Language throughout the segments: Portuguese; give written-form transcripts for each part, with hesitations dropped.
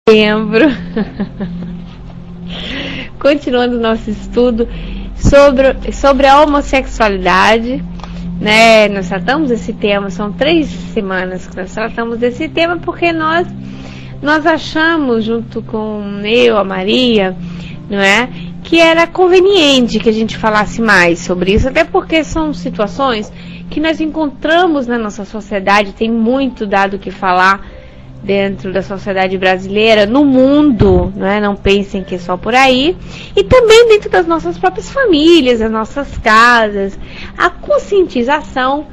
Setembro. Continuando nosso estudo sobre a homossexualidade, né? Nós tratamos esse tema, são 3 semanas que nós tratamos desse tema, porque nós achamos, junto com a Maria, não é, que era conveniente que a gente falasse mais sobre isso, até porque são situações que nós encontramos na nossa sociedade, tem muito dado o que falar dentro da sociedade brasileira, no mundo, né? Não pensem que é só por aí, e também dentro das nossas próprias famílias, das nossas casas, a conscientização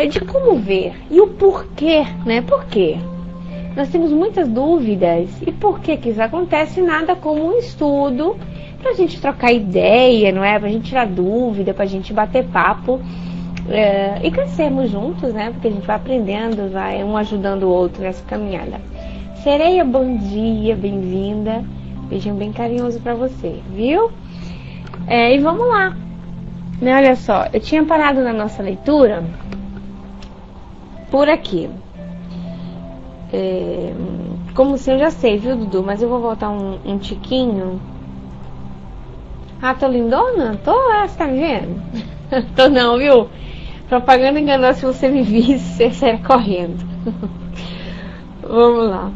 de como ver e o porquê, né? Por quê? Nós temos muitas dúvidas, e por que isso acontece? Nada como um estudo para a gente trocar ideia, não é? Para a gente tirar dúvida, para a gente bater papo e crescermos juntos, né? Porque a gente vai aprendendo, vai um ajudando o outro nessa caminhada. Sereia, bom dia, bem-vinda. Beijinho bem carinhoso para você, viu? E vamos lá. Né, olha só, eu tinha parado na nossa leitura por aqui. Como se eu já sei, viu, Dudu? Mas eu vou voltar um tiquinho. Ah, tô lindona? Tô, você tá me vendo? Tô não, viu? Propaganda enganosa, se você me visse, você saia correndo. Vamos lá.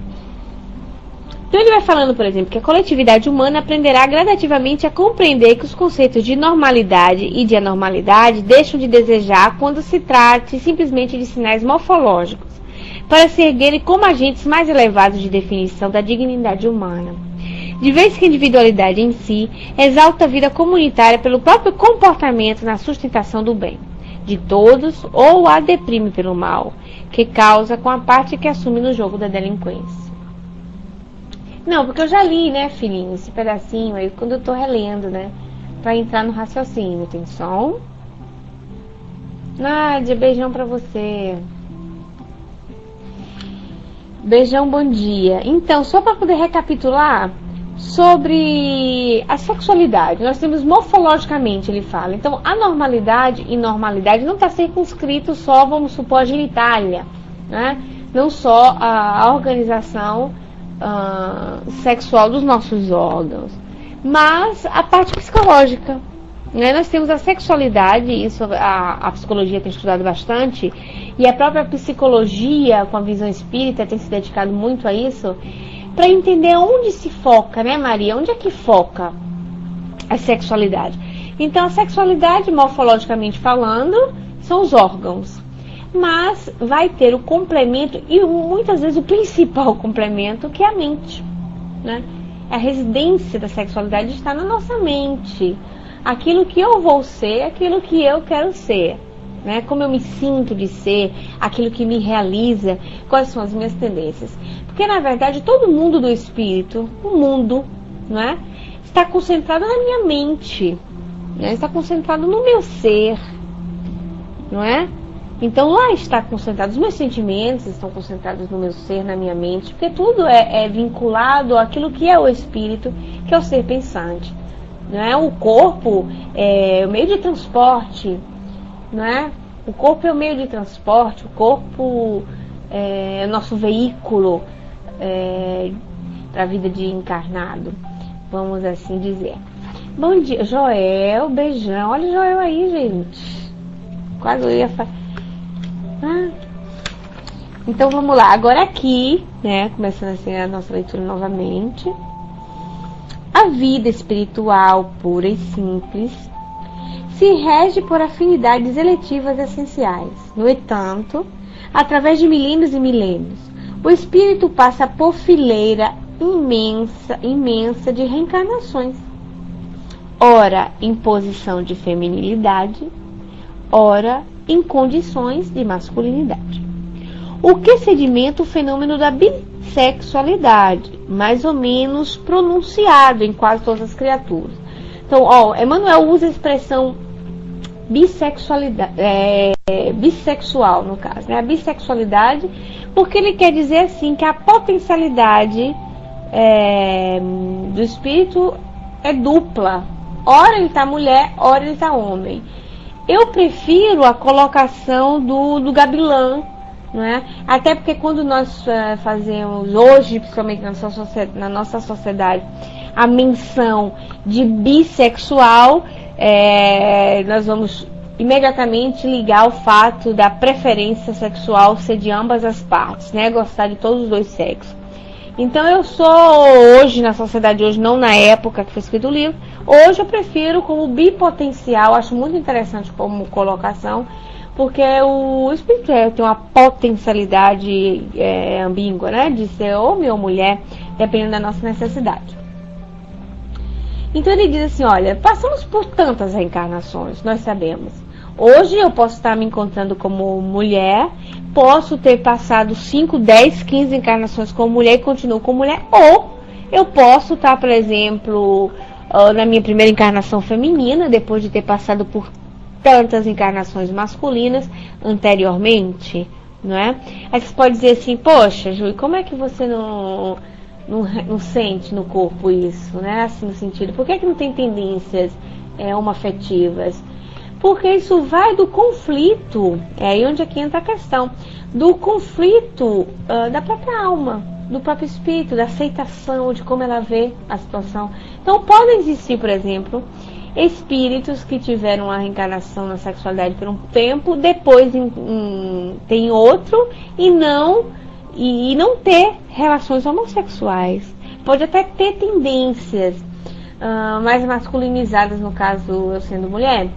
Então ele vai falando, por exemplo, que a coletividade humana aprenderá gradativamente a compreender que os conceitos de normalidade e de anormalidade deixam de desejar quando se trate simplesmente de sinais morfológicos, para se erguerem como agentes mais elevados de definição da dignidade humana. De vez que a individualidade em si exalta a vida comunitária pelo próprio comportamento na sustentação do bem de todos, ou a deprime pelo mal, que causa com a parte que assume no jogo da delinquência. Não, porque eu já li, né, filhinho, esse pedacinho aí, quando eu tô relendo, né, pra entrar no raciocínio. Tem som? Nádia, beijão pra você. Beijão, bom dia. Então, só para poder recapitular sobre a sexualidade, nós temos morfologicamente, ele fala. Então, a normalidade e normalidade não está circunscrito só, vamos supor, a genitália, né? Não só a organização sexual dos nossos órgãos, mas a parte psicológica. Né? Nós temos a sexualidade, isso a psicologia tem estudado bastante, e a própria psicologia, com a visão espírita, tem se dedicado muito a isso, para entender onde se foca, né, Maria? Onde é que foca a sexualidade? Então, a sexualidade, morfologicamente falando, são os órgãos. Mas vai ter o complemento, e muitas vezes o principal complemento, que é a mente. Né? A residência da sexualidade está na nossa mente. Aquilo que eu vou ser, aquilo que eu quero ser. Né? Como eu me sinto de ser, aquilo que me realiza, quais são as minhas tendências. Porque, na verdade, todo mundo do espírito, o mundo, né, está concentrado na minha mente, né, está concentrado no meu ser, não é? Então, lá está concentrado, os meus sentimentos estão concentrados no meu ser, na minha mente, porque tudo é vinculado àquilo que é o espírito, que é o ser pensante. Não é? O corpo é o meio de transporte, não é? O corpo é o meio de transporte, o corpo é o nosso veículo para a vida de encarnado, vamos assim dizer. Bom dia, Joel, beijão. Olha o Joel aí, gente. Quase eu ia falar. Então vamos lá, agora aqui, né? Começando assim a nossa leitura novamente. A vida espiritual pura e simples se rege por afinidades eletivas essenciais. No entanto, através de milênios e milênios, o espírito passa por fileira imensa de reencarnações, ora em posição de feminilidade, ora em condições de masculinidade. O que sedimenta o fenômeno da bissexualidade, mais ou menos pronunciado em quase todas as criaturas. Então, Emmanuel usa a expressão bissexualidade, bissexual no caso, né? A bissexualidade, porque ele quer dizer assim que a potencialidade do espírito é dupla. Ora ele está mulher, ora ele está homem. Eu prefiro a colocação do gabilã, não é? Até porque quando nós fazemos hoje, principalmente na nossa sociedade, a menção de bissexual, nós vamos imediatamente ligar o fato da preferência sexual ser de ambas as partes, né? Gostar de todos os dois sexos. Então eu sou hoje, na sociedade hoje, não na época que foi escrito o livro, hoje eu prefiro como bipotencial, acho muito interessante como colocação, porque o espírito tem uma potencialidade ambígua, né? De ser homem ou mulher, dependendo da nossa necessidade. Então ele diz assim, olha, passamos por tantas reencarnações, nós sabemos. Hoje eu posso estar me encontrando como mulher, posso ter passado 5, 10, 15 encarnações como mulher e continuo como mulher, ou eu posso estar, por exemplo, na minha primeira encarnação feminina, depois de ter passado por tantas encarnações masculinas anteriormente, não é? Aí você pode dizer assim, poxa, Ju, como é que você não sente no corpo isso, né? Assim, no sentido, por que não tem tendências homoafetivas? Porque isso vai do conflito, é aí onde aqui entra a questão, do conflito da própria alma, do próprio espírito, da aceitação, de como ela vê a situação. Então podem existir, por exemplo, espíritos que tiveram uma reencarnação na sexualidade por um tempo, depois tem outro e não ter relações homossexuais. Pode até ter tendências mais masculinizadas, no caso eu sendo mulher.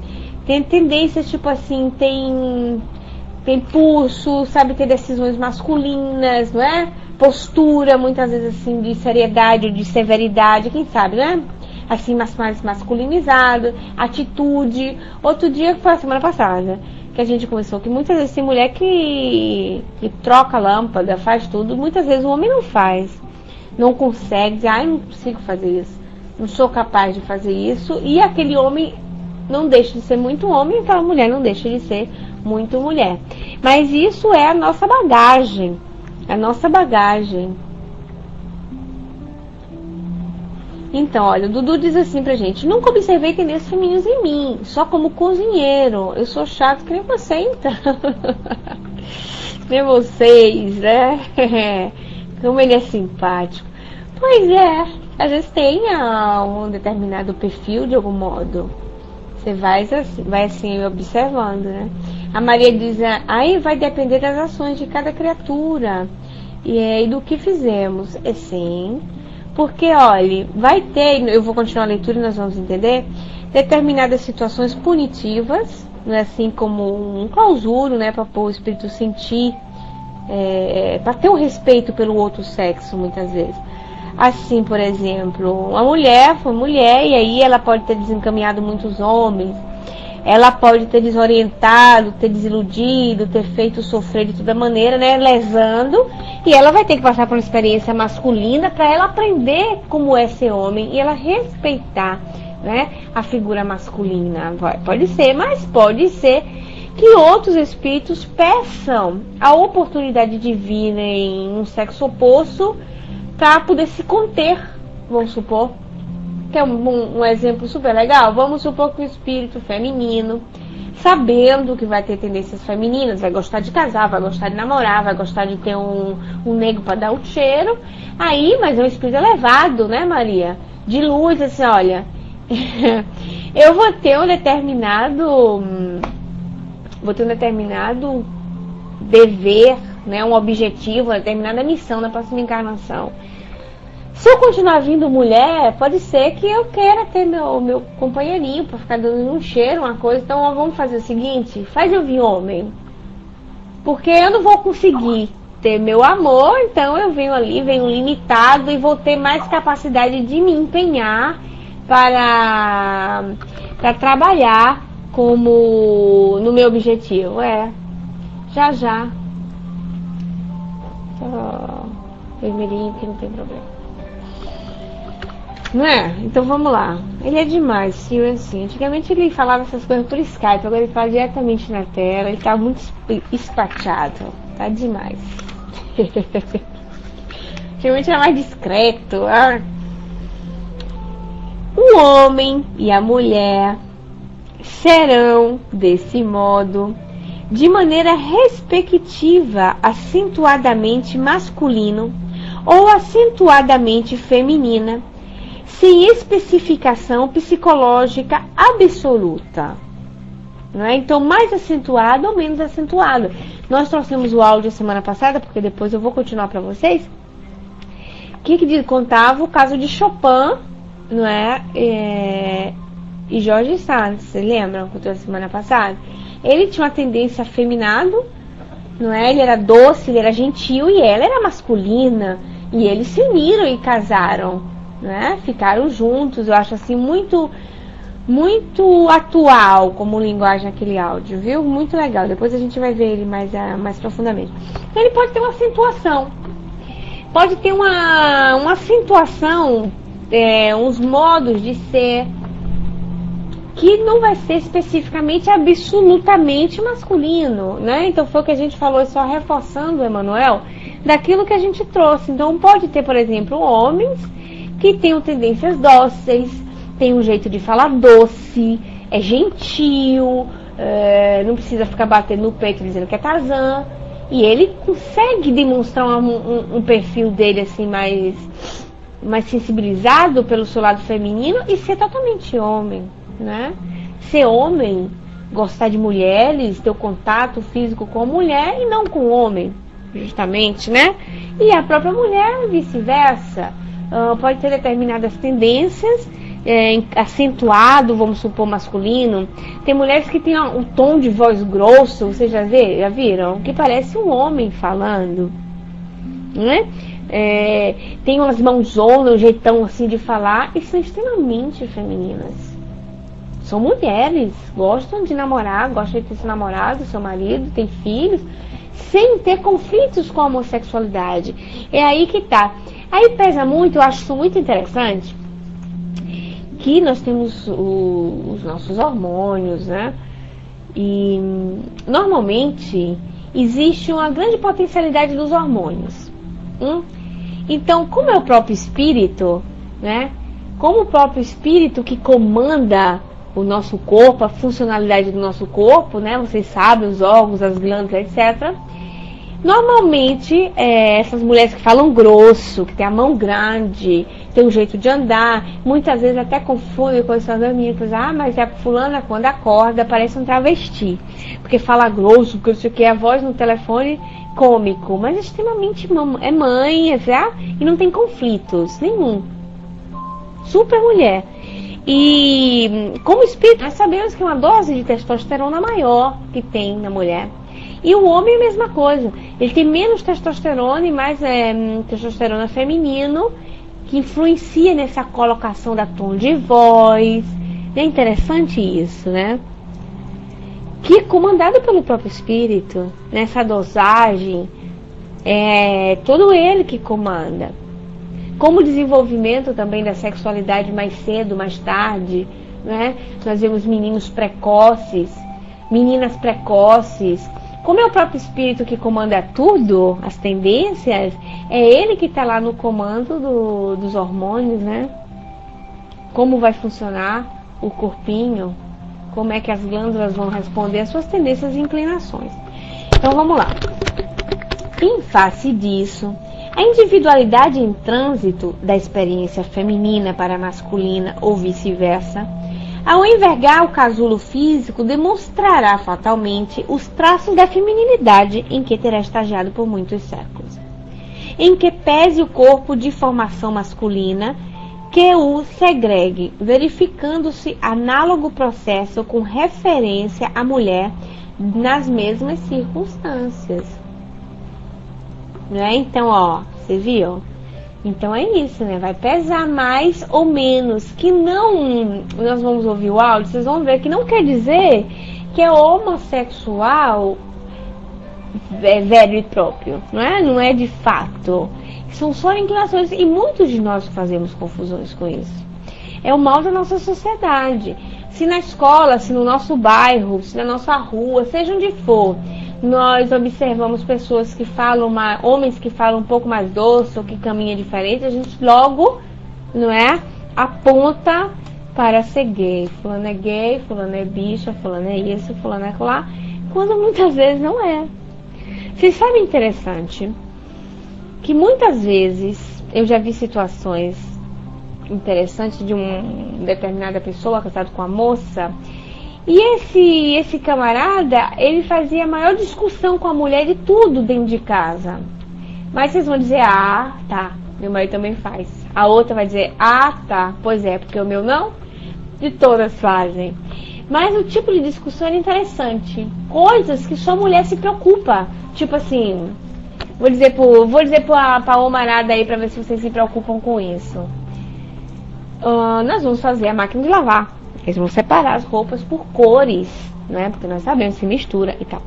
Tem tendências tipo assim, tem pulso, sabe, ter decisões masculinas, não é? Postura, muitas vezes assim, de seriedade ou de severidade, quem sabe, né? Assim, mais masculinizado, atitude. Outro dia, que foi a semana passada, que a gente conversou, que muitas vezes tem mulher que troca a lâmpada, faz tudo, muitas vezes o homem não faz, não consegue, diz, não consigo fazer isso, não sou capaz de fazer isso, e aquele homem não deixa de ser muito homem, e aquela mulher não deixa de ser muito mulher. Mas isso é a nossa bagagem, Então, olha, o Dudu diz assim pra gente, nunca observei tendências femininas em mim, só como cozinheiro, eu sou chato que nem você, então. Nem vocês, né? Como ele é simpático. Pois é, às vezes tem um determinado perfil de algum modo. Você vai assim observando, né? A Maria diz, aí vai depender das ações de cada criatura e do que fizemos. Sim, porque, olha, vai ter, eu vou continuar a leitura e nós vamos entender, determinadas situações punitivas, né, assim como um clausuro, né, para o espírito sentir, para ter um respeito pelo outro sexo, muitas vezes. Assim, por exemplo, uma mulher foi mulher e aí ela pode ter desencaminhado muitos homens, ela pode ter desorientado, ter desiludido, ter feito sofrer de toda maneira, né, lesando, e ela vai ter que passar por uma experiência masculina para ela aprender como é ser homem e ela respeitar, né, a figura masculina. Pode ser, mas pode ser que outros espíritos peçam a oportunidade de vir em um sexo oposto para poder se conter, vamos supor, que é um exemplo super legal. Vamos supor que o espírito feminino, sabendo que vai ter tendências femininas, vai gostar de casar, vai gostar de namorar, vai gostar de ter um nego para dar um cheiro, aí, mas é um espírito elevado, né, Maria? De luz, assim, olha, eu vou ter um determinado dever, né, um objetivo, uma determinada missão na próxima encarnação. Se eu continuar vindo mulher, pode ser que eu queira ter meu companheirinho para ficar dando um cheiro, uma coisa. Então vamos fazer o seguinte, faz eu vir homem, porque eu não vou conseguir ter meu amor, então eu venho limitado e vou ter mais capacidade de me empenhar para trabalhar como no meu objetivo. Já vermelhinho que não tem problema, não é? Então vamos lá. Ele é demais, Sil, assim. Antigamente ele falava essas coisas por Skype, agora ele fala diretamente na tela. Ele tá muito espateado, tá demais. Antigamente era mais discreto. O homem e a mulher serão desse modo de maneira respectiva, acentuadamente masculino ou acentuadamente feminina, sem especificação psicológica absoluta. Não é? Então, mais acentuado ou menos acentuado. Nós trouxemos o áudio semana passada, porque depois eu vou continuar para vocês, que contava o caso de Chopin, não é? E Jorge Sand, vocês lembram que eu trouxe semana passada? Ele tinha uma tendência afeminado, não é? Ele era doce, ele era gentil, e ela era masculina, e eles se uniram e casaram, né? Ficaram juntos. Eu acho assim muito atual como linguagem aquele áudio, viu? Muito legal. Depois a gente vai ver ele mais profundamente. Então ele pode ter uma acentuação, pode ter uma acentuação, uns modos de ser que não vai ser especificamente absolutamente masculino, né? Então foi o que a gente falou, só reforçando, Emanuel, daquilo que a gente trouxe. Então pode ter, por exemplo, homens que tenham tendências dóceis, tem um jeito de falar doce, é gentil, não precisa ficar batendo no peito dizendo que é Tarzan, e ele consegue demonstrar um perfil dele assim mais sensibilizado pelo seu lado feminino e ser totalmente homem, né? Ser homem, gostar de mulheres, ter o contato físico com a mulher e não com o homem, justamente, né? E a própria mulher, vice-versa, pode ter determinadas tendências, acentuado, vamos supor, masculino. Tem mulheres que têm um tom de voz grosso, vocês já viram? Que parece um homem falando, né? Tem umas mãozonas, um jeitão assim de falar, e são extremamente femininas. São mulheres, gostam de namorar, gostam de ter seu namorado, seu marido, tem filhos, sem ter conflitos com a homossexualidade. É aí que tá. Aí pesa muito, eu acho isso muito interessante, que nós temos os nossos hormônios, né? E normalmente existe uma grande potencialidade dos hormônios. Então, como é o próprio espírito, né? Como o próprio espírito que comanda o nosso corpo, a funcionalidade do nosso corpo, né? Vocês sabem, os órgãos, as glândulas, etc. Normalmente, essas mulheres que falam grosso, que tem a mão grande, tem um jeito de andar, muitas vezes até confundem com essas amigas, mas a fulana quando acorda parece um travesti, porque fala grosso, porque isso aqui é a voz no telefone cômico, mas extremamente é mãe, e não tem conflitos nenhum. Super mulher. E como espírito, nós sabemos que uma dose de testosterona maior que tem na mulher. E o homem é a mesma coisa. Ele tem menos testosterona e mais testosterona feminino, que influencia nessa colocação da tom de voz. É interessante isso, né? Que é comandado pelo próprio espírito, nessa dosagem, é todo ele que comanda. Como o desenvolvimento também da sexualidade mais cedo, mais tarde, né? Nós vemos meninos precoces, meninas precoces. Como é o próprio espírito que comanda tudo, as tendências, é ele que está lá no comando dos hormônios, né? Como vai funcionar o corpinho, como é que as glândulas vão responder às suas tendências e inclinações. Então vamos lá. Em face disso, a individualidade em trânsito da experiência feminina para a masculina ou vice-versa, ao envergar o casulo físico, demonstrará fatalmente os traços da feminilidade em que terá estagiado por muitos séculos. Em que pese o corpo de formação masculina, que o segregue, verificando-se análogo processo com referência à mulher nas mesmas circunstâncias. Né? Então, você viu? Então é isso, né? Vai pesar mais ou menos, que não... Nós vamos ouvir o áudio, vocês vão ver que não quer dizer que é homossexual velho e próprio, não é? Não é de fato. São só inclinações, e muitos de nós fazemos confusões com isso. É o mal da nossa sociedade. Se na escola, se no nosso bairro, se na nossa rua, seja onde for, nós observamos pessoas que falam, homens que falam um pouco mais doce ou que caminham diferente, a gente logo, não é, aponta para ser gay. Fulano é gay, fulano é bicha, fulano é isso, fulano é lá. quando muitas vezes não é. Vocês sabem interessante que muitas vezes eu já vi situações interessantes de uma determinada pessoa casado com a moça, e esse camarada, ele fazia a maior discussão com a mulher de tudo dentro de casa. Mas vocês vão dizer, ah, tá, meu marido também faz. A outra vai dizer, ah, tá, pois é, porque o meu não, de todas fazem. Mas o tipo de discussão era interessante. Coisas que só a mulher se preocupa. Tipo assim, vou dizer pra Omarada aí pra ver se vocês se preocupam com isso. Nós vamos fazer a máquina de lavar. Eles vão separar as roupas por cores, né? Porque nós sabemos se mistura e tal.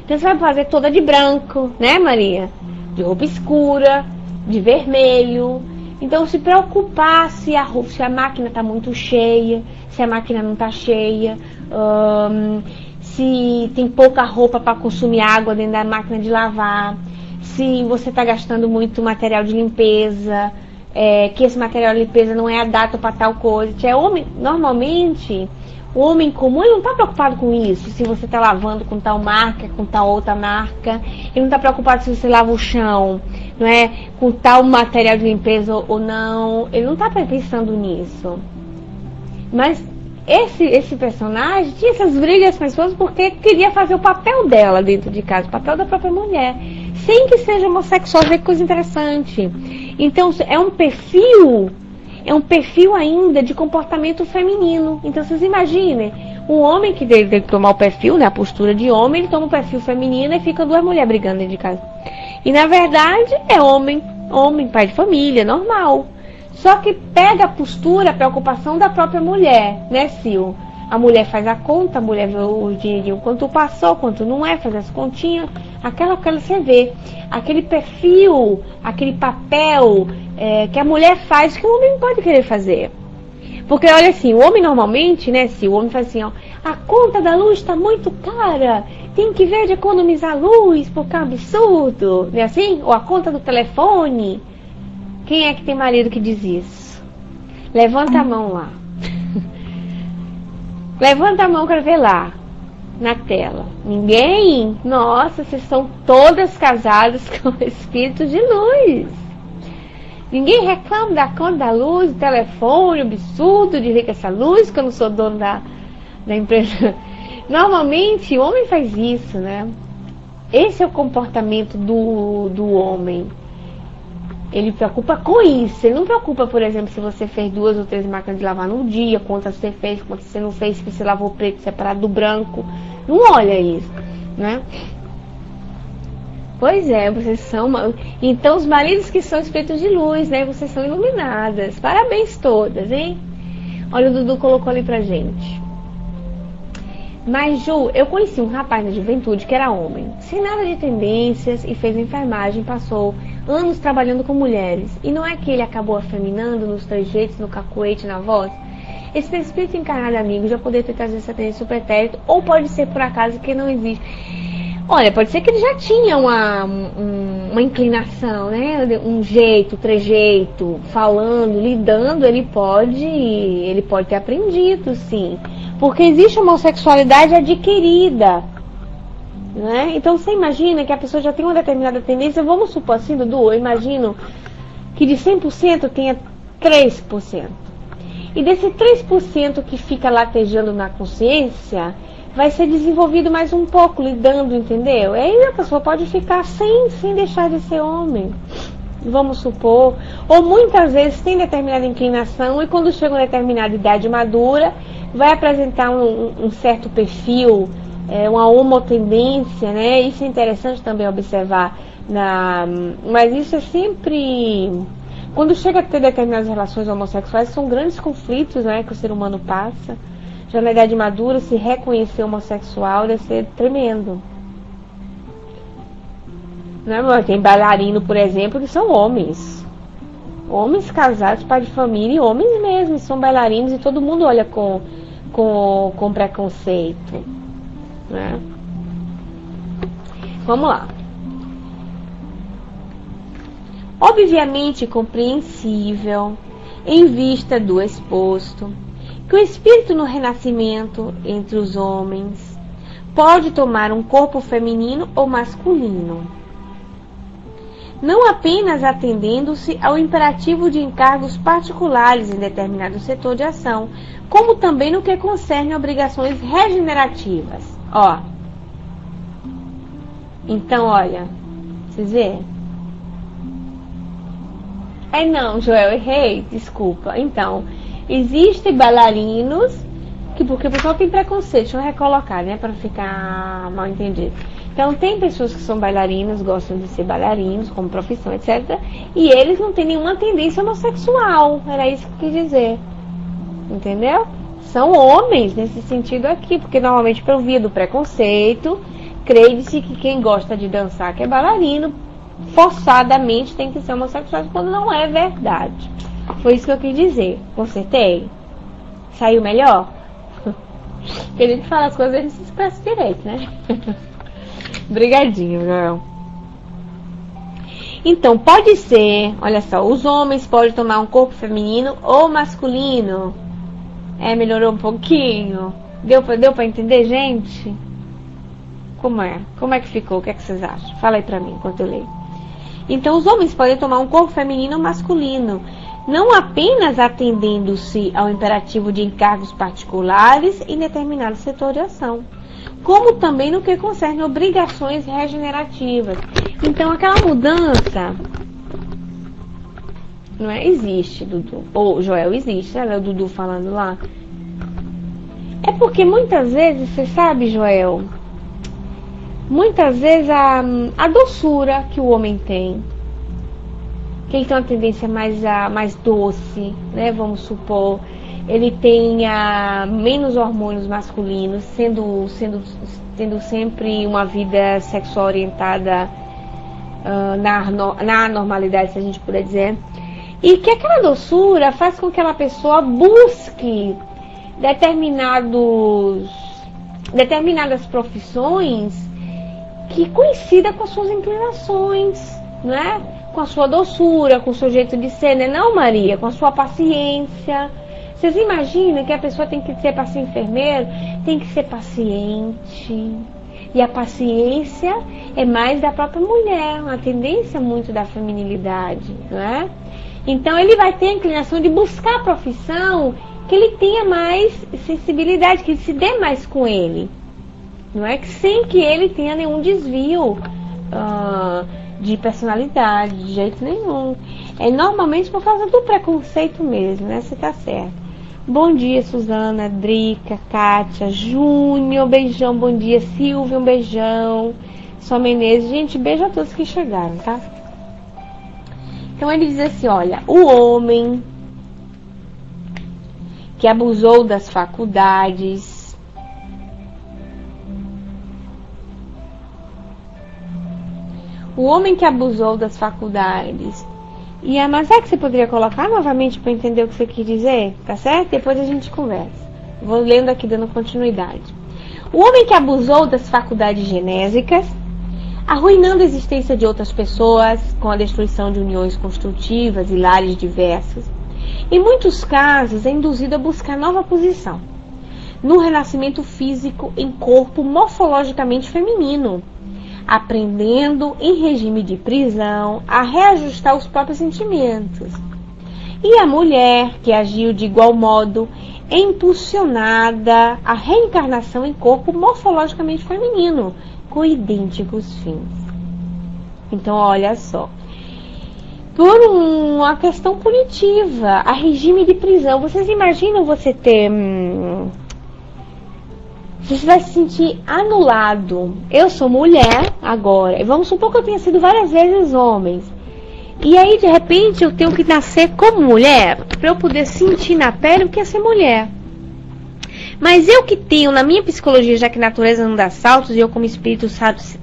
Então você vai fazer toda de branco, né, Maria? De roupa escura, de vermelho. Então se preocupar se a máquina tá muito cheia, se a máquina não tá cheia, se tem pouca roupa para consumir água dentro da máquina de lavar, se você está gastando muito material de limpeza, que esse material de limpeza não é adaptado para tal coisa. Normalmente, o homem comum ele não está preocupado com isso, se você está lavando com tal marca, com tal outra marca. Ele não está preocupado se você lava o chão, não é, com tal material de limpeza ou não. Ele não está pensando nisso. Mas esse personagem tinha essas brigas com a esposa porque queria fazer o papel dela dentro de casa, o papel da própria mulher, sem que seja homossexual. Vê que coisa interessante. Então é um perfil ainda de comportamento feminino. Então vocês imaginem, um homem que deve tomar o perfil, né, a postura de homem, ele toma o perfil feminino e fica duas mulheres brigando dentro de casa. E na verdade é homem, pai de família, normal. Só que pega a postura, a preocupação da própria mulher, né, Sil? A mulher faz a conta, a mulher vê o dinheirinho, quanto passou, quanto não é, faz as continhas. Aquela você vê, aquele perfil, aquele papel que a mulher faz que o homem não pode querer fazer. Porque olha assim, o homem normalmente, né, Sil, o homem faz assim, ó, a conta da luz está muito cara, tem que ver de economizar luz, porque é um absurdo, não é assim? Ou a conta do telefone. Quem é que tem marido que diz isso? Levanta a mão lá. Levanta a mão para ver lá, na tela. Ninguém? Nossa, vocês são todas casadas com espírito de luz. Ninguém reclama da conta da luz, do telefone, absurdo de ver que essa luz, que eu não sou dono da empresa. Normalmente, o homem faz isso, né? Esse é o comportamento do homem. Ele preocupa com isso. Ele não preocupa, por exemplo, se você fez 2 ou 3 máquinas de lavar no dia, quantas você fez, quantas você não fez, se você lavou o preto separado do branco. Não olha isso, né? Pois é, vocês são... Então, os maridos que são espíritos de luz, né? Vocês são iluminadas. Parabéns todas, hein? Olha, o Dudu colocou ali pra gente. Mas, Ju, eu conheci um rapaz na juventude que era homem, sem nada de tendências, e fez enfermagem, passou anos trabalhando com mulheres. E não é que ele acabou afeminando nos trejeitos, no cacuete, na voz? Esse espírito encarnado, amigo, já poderia ter trazido essa tendência super pretérito, ou pode ser por acaso que não existe. Olha, pode ser que ele já tinha uma inclinação, né? Um jeito, trejeito, falando, lidando, ele pode ter aprendido, sim. Porque existe homossexualidade adquirida, né? Então você imagina que a pessoa já tem uma determinada tendência. Vamos supor assim, Dudu, eu imagino que de 100% tenha 3%. E desse 3% que fica latejando na consciência, vai ser desenvolvido mais um pouco, lidando, entendeu? E aí a pessoa pode ficar sem deixar de ser homem, vamos supor. Ou muitas vezes tem determinada inclinação e quando chega uma determinada idade madura, vai apresentar um certo perfil, uma homotendência, né? Isso é interessante também observar. Mas isso é sempre... Quando chega a ter determinadas relações homossexuais, são grandes conflitos, né, que o ser humano passa. Já na idade madura, se reconhecer homossexual deve ser tremendo. Né? Tem bailarino, por exemplo, que são homens. Homens casados, pai de família, e homens mesmo, são bailarinos e todo mundo olha com preconceito. Né? Vamos lá. Obviamente compreensível, em vista do exposto, que o espírito no renascimento entre os homens pode tomar um corpo feminino ou masculino, não apenas atendendo-se ao imperativo de encargos particulares em determinado setor de ação, como também no que concerne obrigações regenerativas. Ó. Então, olha, vocês verem? Não, Joel, errei, desculpa. Então, existem bailarinos que, porque o pessoal tem preconceito, deixa eu recolocar, né, para ficar mal entendido. Então, tem pessoas que são bailarinos, gostam de ser bailarinos como profissão, etc. E eles não têm nenhuma tendência homossexual, era isso que eu quis dizer. Entendeu? São homens nesse sentido aqui, porque normalmente, pelo via do preconceito, crê-se que quem gosta de dançar, que é bailarino, forçadamente tem que ser homossexual, quando não é verdade. Foi isso que eu quis dizer. Consertei? Saiu melhor? Porque a gente fala as coisas e a gente se expressa direito, né? Obrigadinho, Joel. Então, pode ser, olha só, os homens podem tomar um corpo feminino ou masculino. Melhorou um pouquinho? Deu pra entender, gente? Como é? Como é que ficou? O que é que vocês acham? Fala aí pra mim, enquanto eu leio. Então, os homens podem tomar um corpo feminino ou masculino, não apenas atendendo-se ao imperativo de encargos particulares em determinado setor de ação, como também no que concerne obrigações regenerativas. Então, aquela mudança não é? Existe, Dudu. Ou Joel, existe, é o Dudu falando lá. É porque muitas vezes, você sabe, Joel, muitas vezes a doçura que o homem tem, que ele tem uma tendência mais doce, né? Vamos supor, ele tenha menos hormônios masculinos, tendo sempre uma vida sexual orientada na normalidade, se a gente puder dizer, e que aquela doçura faz com que aquela pessoa busque determinadas profissões que coincidam com as suas inclinações, né? Com a sua doçura, com o seu jeito de ser, né? Não, Maria, com a sua paciência. Vocês imaginam que a pessoa tem que ser, para ser enfermeiro, tem que ser paciente. E a paciência é mais da própria mulher, uma tendência muito da feminilidade, não é? Então ele vai ter a inclinação de buscar a profissão que ele tenha mais sensibilidade, que ele se dê mais com ele, não é? Que sem que ele tenha nenhum desvio de personalidade, de jeito nenhum. É normalmente por causa do preconceito mesmo, né? Você tá certo. Bom dia, Suzana, Drica, Kátia, Júnior, beijão, bom dia, Silvia, um beijão, Só Menezes, gente, beijo a todos que chegaram, tá? Então ele diz assim, olha, o homem que abusou das faculdades, mas é que você poderia colocar novamente para entender o que você quis dizer, tá certo? Depois a gente conversa. Vou lendo aqui, dando continuidade. O homem que abusou das faculdades genésicas, arruinando a existência de outras pessoas com a destruição de uniões construtivas e lares diversos, em muitos casos é induzido a buscar nova posição no renascimento físico em corpo morfologicamente feminino, aprendendo em regime de prisão a reajustar os próprios sentimentos. E a mulher, que agiu de igual modo, é impulsionada à reencarnação em corpo morfologicamente feminino, com idênticos fins. Então, olha só. Por uma questão punitiva, a regime de prisão. Vocês imaginam você ter... Você vai se sentir anulado. Eu sou mulher agora. Vamos supor que eu tenha sido várias vezes homem. E aí, de repente, eu tenho que nascer como mulher para eu poder sentir na pele o que é ser mulher. Mas eu que tenho, na minha psicologia, já que a natureza não dá saltos, e eu como espírito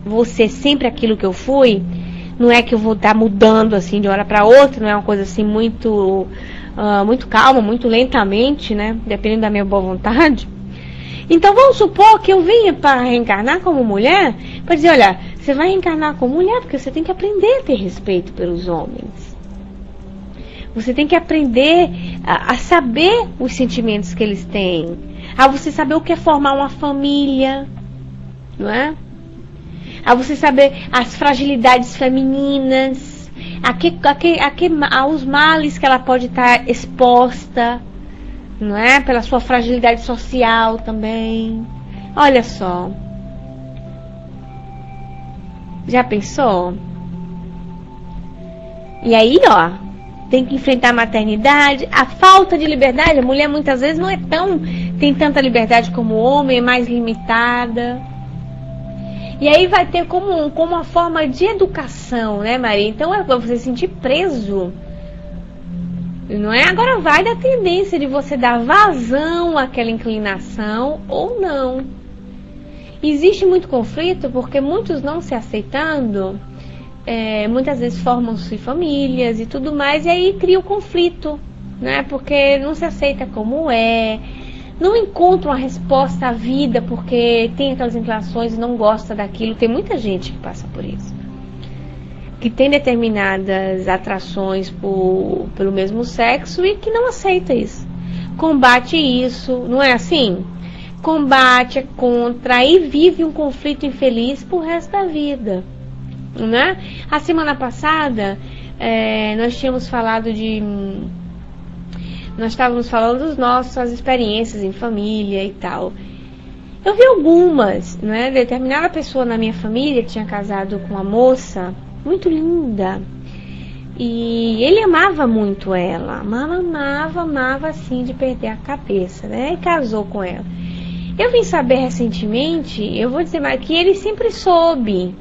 vou ser sempre aquilo que eu fui, não é que eu vou estar mudando assim de uma hora para outra, não é uma coisa assim muito calma, muito lentamente, né? Dependendo da minha boa vontade. Então vamos supor que eu venha para reencarnar como mulher, para dizer, olha, você vai reencarnar como mulher porque você tem que aprender a ter respeito pelos homens. Você tem que aprender a saber os sentimentos que eles têm. A você saber o que é formar uma família. não é? A você saber as fragilidades femininas, aos males que ela pode estar exposta, não é? Pela sua fragilidade social também. Olha só. Já pensou? E aí, ó, tem que enfrentar a maternidade, a falta de liberdade. A mulher muitas vezes não é tem tanta liberdade como o homem, é mais limitada. E aí vai ter como uma forma de educação, né, Maria? Então é pra você se sentir preso, não é? Agora vai da tendência de você dar vazão àquela inclinação ou não. Existe muito conflito porque muitos não se aceitando, muitas vezes formam-se famílias e tudo mais, e aí cria o conflito, né? Porque não se aceita como não encontra uma resposta à vida porque tem aquelas inclinações e não gosta daquilo. Tem muita gente que passa por isso, que tem determinadas atrações pelo mesmo sexo e que não aceita isso, combate isso, não é assim? Combate, é contra e vive um conflito infeliz pro resto da vida, né? A semana passada nós tínhamos falado nós estávamos falando das nossas experiências em família e tal. Eu vi algumas, né? Determinada pessoa na minha família tinha casado com uma moça muito linda. E ele amava muito ela. Amava assim de perder a cabeça, né? E casou com ela. Eu vim saber recentemente, eu vou dizer mais, que ele sempre soube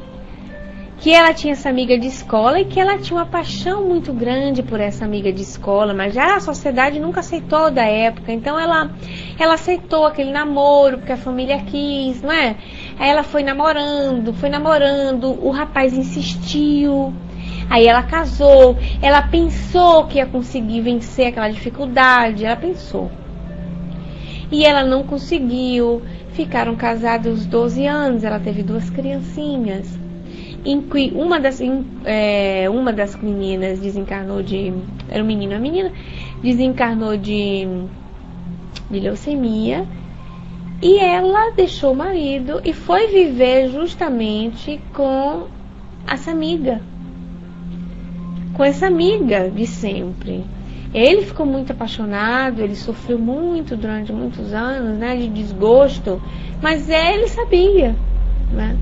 que ela tinha essa amiga de escola e que ela tinha uma paixão muito grande por essa amiga de escola, mas já a sociedade nunca aceitou da época, então ela aceitou aquele namoro porque a família quis, não é? Aí ela foi namorando, o rapaz insistiu, aí ela casou, ela pensou que ia conseguir vencer aquela dificuldade, ela pensou. E ela não conseguiu, ficaram casados 12 anos, ela teve 2 criancinhas. Uma das meninas desencarnou era um menino e uma menina, desencarnou de leucemia, e ela deixou o marido e foi viver justamente com essa amiga de sempre. Ele ficou muito apaixonado, ele sofreu muito durante muitos anos, né, de desgosto, mas ele sabia, né?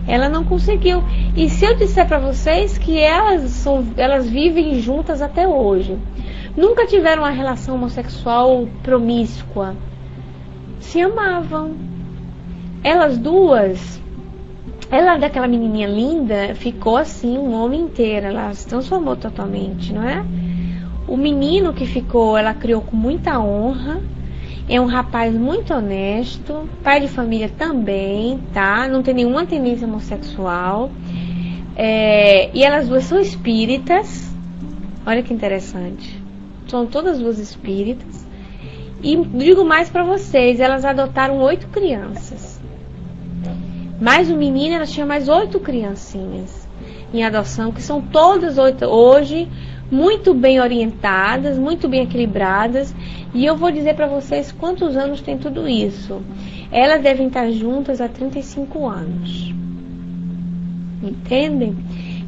Ela não conseguiu. E se eu disser para vocês que elas vivem juntas até hoje, nunca tiveram uma relação homossexual promíscua, se amavam. Elas duas, ela daquela menininha linda, ficou assim um homem inteiro, ela se transformou totalmente, não é? O menino que ficou, ela criou com muita honra. É um rapaz muito honesto, pai de família também, tá? Não tem nenhuma tendência homossexual. E elas duas são espíritas. Olha que interessante. São todas duas espíritas. E digo mais pra vocês, elas adotaram 8 crianças. Mais o menino, elas tinham mais 8 criancinhas em adoção, que são todas 8 hoje, muito bem orientadas, muito bem equilibradas. E eu vou dizer para vocês quantos anos tem tudo isso. Elas devem estar juntas há 35 anos. Entendem?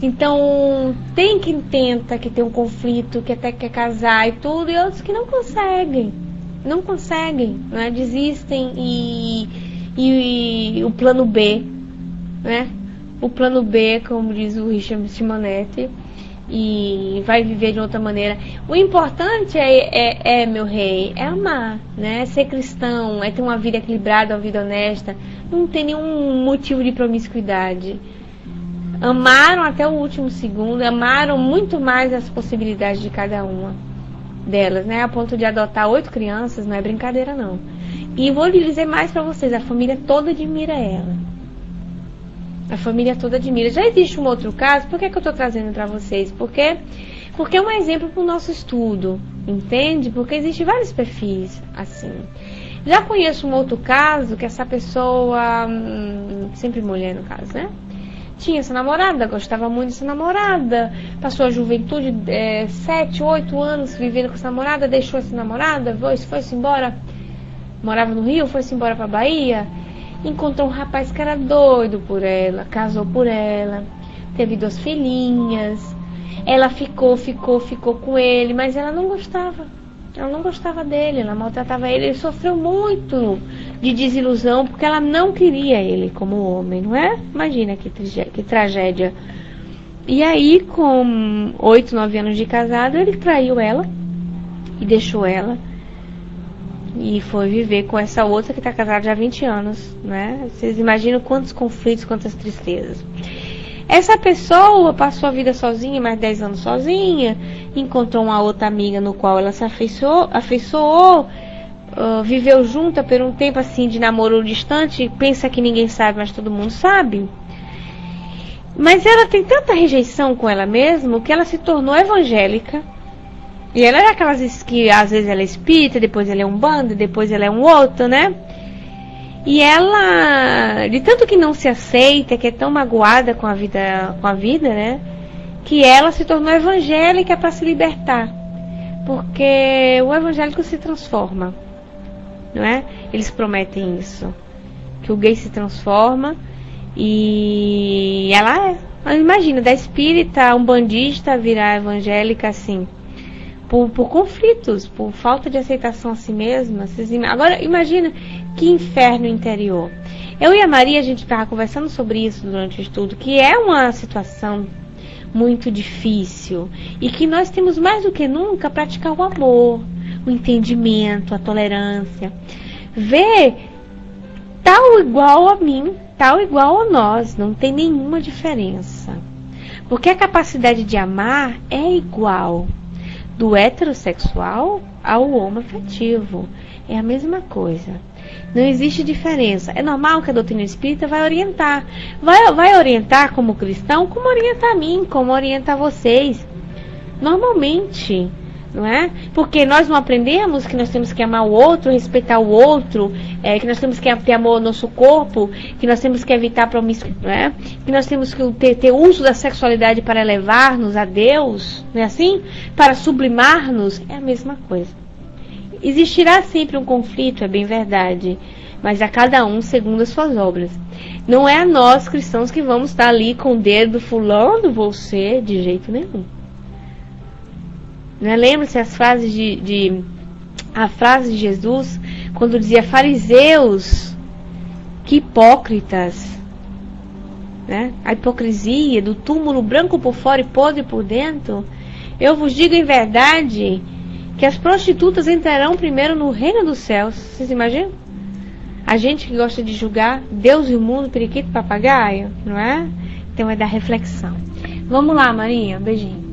Então, tem quem tenta, que tem um conflito, que até quer casar e tudo, e outros que não conseguem. Não conseguem, né? Desistem e o plano B, né? O plano B, como diz o Richard Simonetti, e vai viver de outra maneira. O importante meu rei, é amar, né? Ser cristão, é ter uma vida equilibrada, uma vida honesta. Não tem nenhum motivo de promiscuidade. Amaram até o último segundo, amaram muito mais as possibilidades de cada uma delas, né? A ponto de adotar 8 crianças, não é brincadeira não. E vou lhe dizer mais pra vocês, a família toda admira ela. A família toda admira. Já existe um outro caso, por que eu estou trazendo para vocês? Porque é um exemplo para o nosso estudo, entende? Porque existem vários perfis assim. Já conheço um outro caso, que essa pessoa, sempre mulher no caso, né? Tinha essa namorada, gostava muito dessa namorada, passou a juventude, 7, 8 anos vivendo com essa namorada, deixou essa namorada, foi-se embora, morava no Rio, foi-se embora para Bahia. encontrou um rapaz que era doido por ela, casou por ela, teve 2 filhinhas. Ela ficou com ele, mas ela não gostava. Ela não gostava dele, ela maltratava ele. Ele sofreu muito de desilusão, porque ela não queria ele como homem, não é? Imagina que tragédia. E aí, com 8, 9 anos de casado, ele traiu ela e deixou ela. E foi viver com essa outra que está casada já há 20 anos, né? Vocês imaginam quantos conflitos, quantas tristezas. Essa pessoa passou a vida sozinha, mais 10 anos sozinha, encontrou uma outra amiga no qual ela se afeiçoou, viveu junta por um tempo assim de namoro distante, pensa que ninguém sabe, mas todo mundo sabe. Mas ela tem tanta rejeição com ela mesma que ela se tornou evangélica. E ela é aquelas que às vezes ela é espírita, depois ela é um bando, depois ela é um outro, né? E ela, de tanto que não se aceita, que é tão magoada com a vida, né? Que ela se tornou evangélica para se libertar. Porque o evangélico se transforma, não é? Eles prometem isso. Que o gay se transforma e ela é. Imagina, da espírita a um bandista virar evangélica assim. Por conflitos, por falta de aceitação a si mesma. Agora, imagina que inferno interior. Eu e a Maria, a gente estava conversando sobre isso durante o estudo, que é uma situação muito difícil e que nós temos mais do que nunca praticar o amor, o entendimento, a tolerância. Ver tal igual a mim, tal igual a nós, não tem nenhuma diferença. Porque a capacidade de amar é igual. Do heterossexual ao homoafetivo. É a mesma coisa. Não existe diferença. É normal que a doutrina espírita vai orientar. Vai orientar como cristão, como orienta a mim, como orienta a vocês. Normalmente, não é? Porque nós não aprendemos que nós temos que amar o outro, respeitar o outro, que nós temos que ter amor ao nosso corpo, que nós temos que evitar promiscuidade, né? Que nós temos que ter uso da sexualidade para elevar-nos a Deus, não é assim? Para sublimar-nos, é a mesma coisa. Existirá sempre um conflito, é bem verdade, mas a cada um segundo as suas obras. Não é a nós, cristãos, que vamos estar ali com o dedo fulano você, de jeito nenhum. Lembra-se as frases a frase de Jesus quando dizia: fariseus, que hipócritas, né? A hipocrisia do túmulo branco por fora e podre por dentro. Eu vos digo em verdade que as prostitutas entrarão primeiro no reino dos céus. Vocês imaginam? A gente que gosta de julgar Deus e o mundo, periquito, papagaio, não é? Então é da reflexão. Vamos lá, Maria, um beijinho.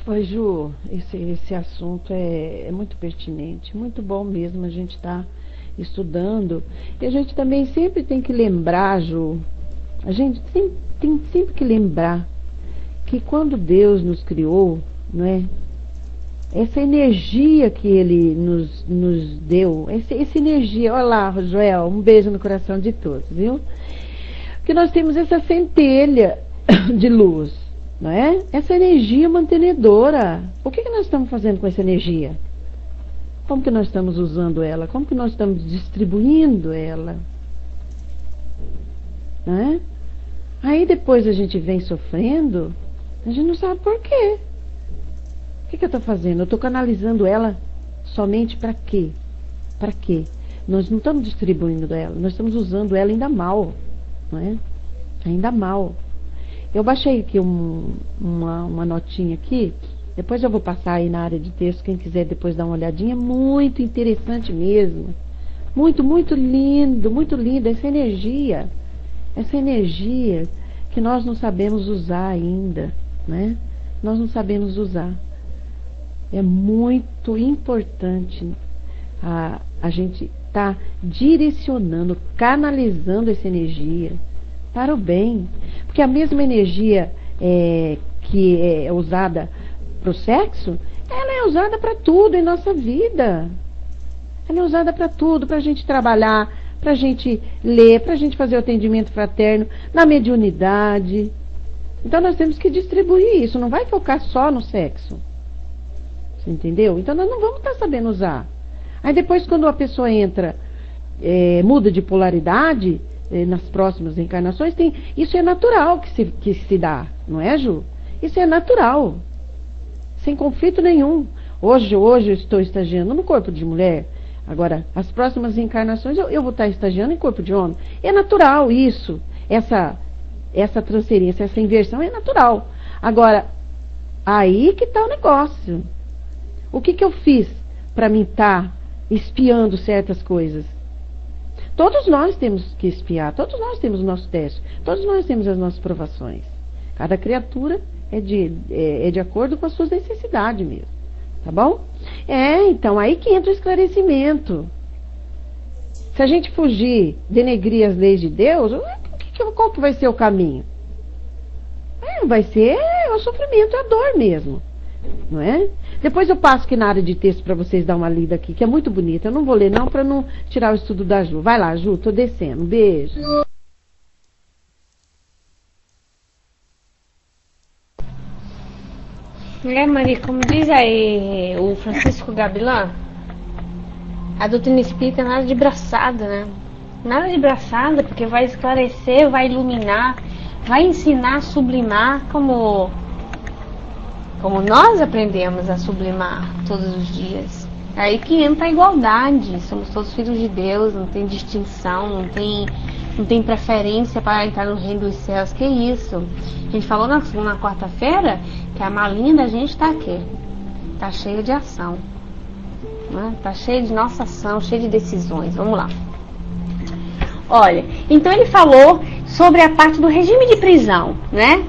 Oi, Ju, esse assunto é muito pertinente, muito bom mesmo a gente estar estudando. E a gente também sempre tem que lembrar, Ju, a gente tem sempre que lembrar que quando Deus nos criou, não é? Essa energia que Ele nos deu, essa energia, olha lá, Joel, um beijo no coração de todos, viu? Que nós temos essa centelha de luz. Não é? Essa energia mantenedora. O que nós estamos fazendo com essa energia? Como que nós estamos usando ela? Como que nós estamos distribuindo ela? Não é? Aí depois a gente vem sofrendo, a gente não sabe por quê. O que eu estou fazendo? Eu estou canalizando ela somente para quê? Para quê? Nós não estamos distribuindo ela, nós estamos usando ela ainda mal. Não é? Ainda mal. Eu baixei aqui uma notinha aqui, depois eu vou passar aí na área de texto, quem quiser depois dar uma olhadinha, muito interessante mesmo, muito, muito linda essa energia que nós não sabemos usar ainda, né? Nós não sabemos usar. É muito importante a gente estar direcionando, canalizando essa energia para o bem, porque a mesma energia que é usada para o sexo, ela é usada para tudo em nossa vida. Ela é usada para tudo, para a gente trabalhar, para a gente ler, para a gente fazer o atendimento fraterno, na mediunidade. Então nós temos que distribuir isso, não vai focar só no sexo. Você entendeu? Então nós não vamos estar sabendo usar. Aí depois, quando a pessoa entra, muda de polaridade, nas próximas encarnações, isso é natural que se dá, não é, Ju? Isso é natural, sem conflito nenhum. Hoje eu estou estagiando no corpo de mulher, agora, as próximas encarnações eu vou estar estagiando em corpo de homem. É natural isso, essa transferência, essa inversão é natural. Agora, aí que está o negócio. O que eu fiz para mim estar espiando certas coisas? Todos nós temos que espiar, todos nós temos o nosso teste, todos nós temos as nossas provações. Cada criatura é de acordo com as suas necessidades mesmo, tá bom? Então aí que entra o esclarecimento. Se a gente fugir, denegrir as leis de Deus, qual que vai ser o caminho? Vai ser o sofrimento, a dor mesmo, não é? Depois eu passo aqui na área de texto para vocês dar uma lida aqui, que é muito bonita. Eu não vou ler não, para não tirar o estudo da Ju. Vai lá, Ju, tô descendo. Beijo. Maria, como diz aí o Francisco Gabilan, a doutrina espírita é nada de braçada, né? Nada de braçada, porque vai esclarecer, vai iluminar, vai ensinar a sublimar como nós aprendemos a sublimar todos os dias. É aí que entra a igualdade. Somos todos filhos de Deus, não tem distinção, não tem preferência para entrar no reino dos céus. Que isso? A gente falou na quarta-feira que a malinha da gente está aqui. Está cheia de ação. Está cheia de nossa ação, cheia de decisões. Vamos lá. Olha, então ele falou sobre a parte do regime de prisão, né?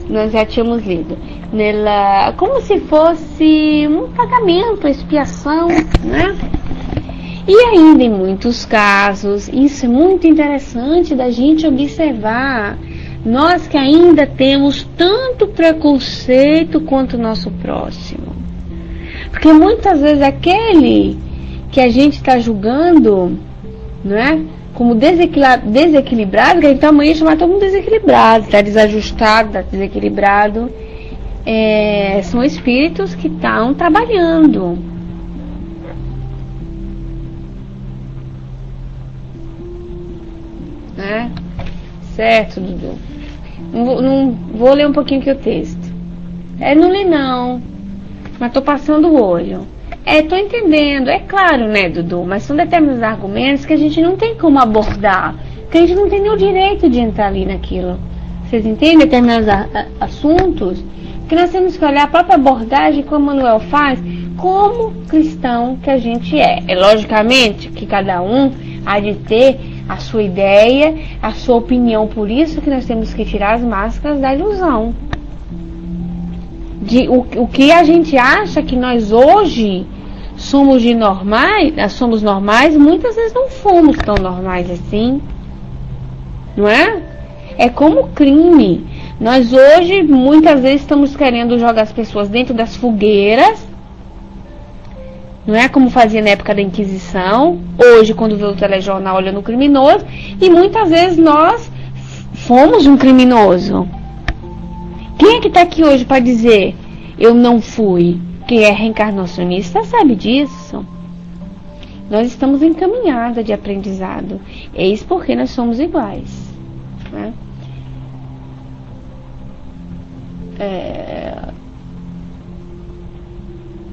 Nós já tínhamos lido. Nela, como se fosse um pagamento, expiação, né? E ainda em muitos casos, isso é muito interessante da gente observar, nós que ainda temos tanto preconceito quanto o nosso próximo. Porque muitas vezes aquele que a gente está julgando, né, como desequilibrado, que a gente tá amanhã chamar todo mundo desequilibrado, está desajustado, está desequilibrado, são espíritos que estão trabalhando. Né? Certo, Dudu? Não vou ler um pouquinho aqui o texto. Não li não, mas tô passando o olho. Tô entendendo, é claro, né, Dudu? Mas são determinados argumentos que a gente não tem como abordar, que a gente não tem nem o direito de entrar ali naquilo. Vocês entendem determinados assuntos? Que nós temos que olhar a própria abordagem, como o Manuel faz, como cristão que a gente é. Logicamente que cada um há de ter a sua ideia, a sua opinião, por isso que nós temos que tirar as máscaras da ilusão. O que a gente acha que nós hoje somos normais, muitas vezes não fomos tão normais assim, não é? É como crime. Nós hoje, muitas vezes, estamos querendo jogar as pessoas dentro das fogueiras, não é? Como fazia na época da Inquisição, hoje, quando vê o telejornal olhando o criminoso, e muitas vezes nós fomos um criminoso. Quem é que está aqui hoje para dizer, eu não fui? Quem é reencarnacionista sabe disso. Nós estamos em caminhada de aprendizado. Eis porque nós somos iguais, né?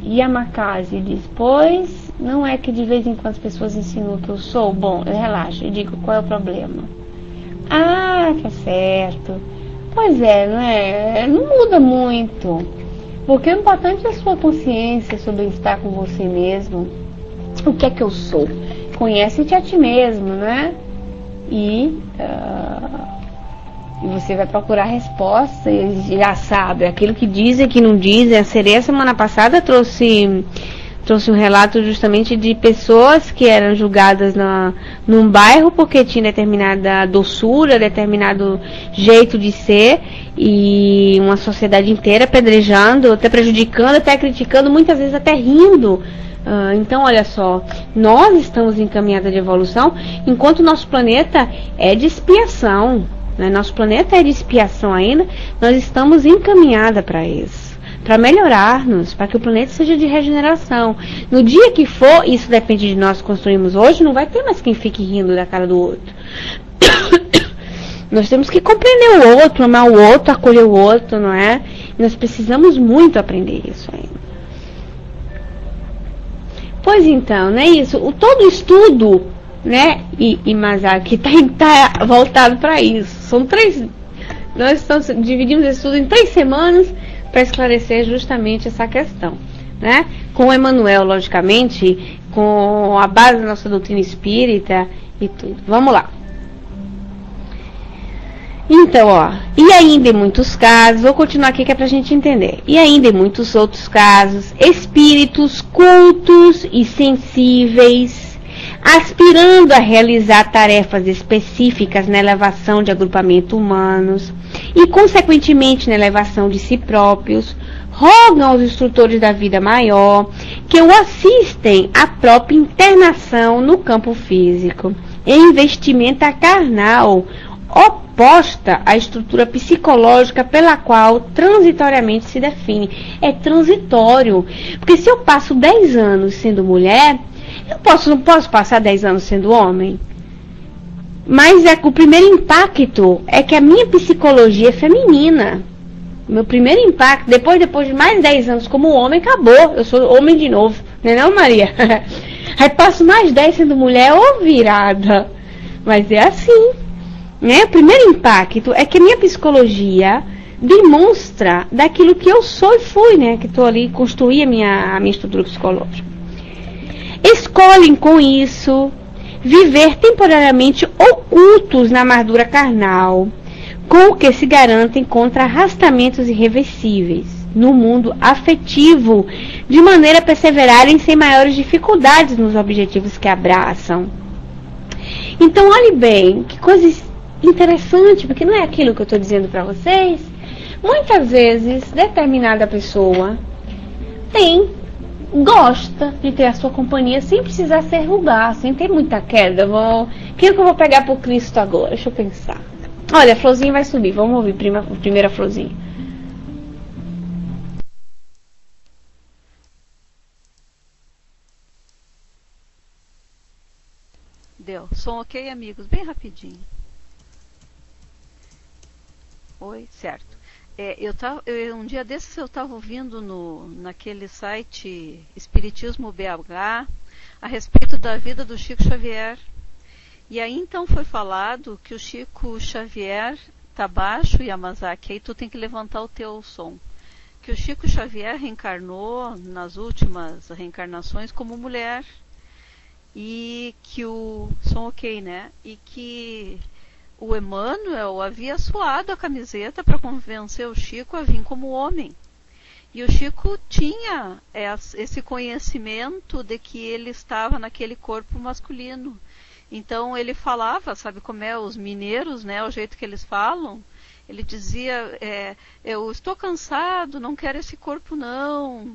Yamakase diz, pois não é que de vez em quando as pessoas ensinam que eu sou? Bom, relaxa, eu digo qual é o problema. Tá certo. Pois não é? Não muda muito. Porque o importante é a sua consciência sobre estar com você mesmo. O que é que eu sou? Conhece-te a ti mesmo, né? E você vai procurar resposta e já sabe, aquilo que dizem, que não dizem. A Sereia semana passada trouxe um relato justamente de pessoas que eram julgadas num bairro porque tinha determinada doçura, determinado jeito de ser, e uma sociedade inteira apedrejando, até prejudicando, até criticando, muitas vezes até rindo. Então, olha só, nós estamos em caminhada de evolução, enquanto o nosso planeta é de expiação, né? Nosso planeta é de expiação ainda, nós estamos encaminhada para isso. para melhorarmos, para que o planeta seja de regeneração. No dia que for, isso depende de nós construirmos hoje, não vai ter mais quem fique rindo da cara do outro. Nós temos que compreender o outro, amar o outro, acolher o outro, não é? E nós precisamos muito aprender isso ainda. Pois então, né, isso, todo estudo, né, e Mazaki tá voltado para isso. São 3, nós dividimos esse estudo em 3 semanas para esclarecer justamente essa questão, né? Com Emmanuel, logicamente, com a base da nossa doutrina espírita e tudo. Vamos lá. Então, e ainda em muitos casos, vou continuar aqui que é pra gente entender. E ainda em muitos outros casos, espíritos cultos e sensíveis, aspirando a realizar tarefas específicas na elevação de agrupamento humanos e, consequentemente, na elevação de si próprios, rogam aos instrutores da vida maior que o assistem à própria internação no campo físico, em vestimenta carnal, oposta à estrutura psicológica pela qual transitoriamente se define. É transitório, porque se eu passo 10 anos sendo mulher, não posso passar 10 anos sendo homem. Mas o primeiro impacto é que a minha psicologia é feminina. Meu primeiro impacto, depois de mais 10 anos como homem, acabou. Eu sou homem de novo, não é não, Maria? Aí passo mais 10 sendo mulher, ou virada. Mas é assim. Né? O primeiro impacto é que a minha psicologia demonstra daquilo que eu sou e fui, né? Que estou ali, construí a minha estrutura psicológica. Escolhem com isso viver temporariamente ocultos na amargura carnal, com o que se garantem contra arrastamentos irreversíveis no mundo afetivo, de maneira a perseverarem sem maiores dificuldades nos objetivos que abraçam. Então, olhe bem, que coisa interessante, porque não é aquilo que eu estou dizendo para vocês. Muitas vezes, determinada pessoa gosta de ter a sua companhia sem precisar ser vulgar, sem ter muita queda. Quem é que eu vou pegar por Cristo agora? Deixa eu pensar. Olha, a florzinha vai subir, vamos ouvir primeira florzinha. Deu. Som ok, amigos? Bem rapidinho. Oi, certo. Um dia desses eu estava ouvindo naquele site Espiritismo BH a respeito da vida do Chico Xavier. E aí então foi falado que o Chico Xavier tá baixo, Yamazaki, aí tu tem que levantar o teu som. Que o Chico Xavier reencarnou nas últimas reencarnações como mulher. E que o som ok, né? E que o Emmanuel havia suado a camiseta para convencer o Chico a vir como homem. E o Chico tinha esse conhecimento de que ele estava naquele corpo masculino. Então ele falava, sabe como é, os mineiros, né, o jeito que eles falam, ele dizia, eu estou cansado, não quero esse corpo não,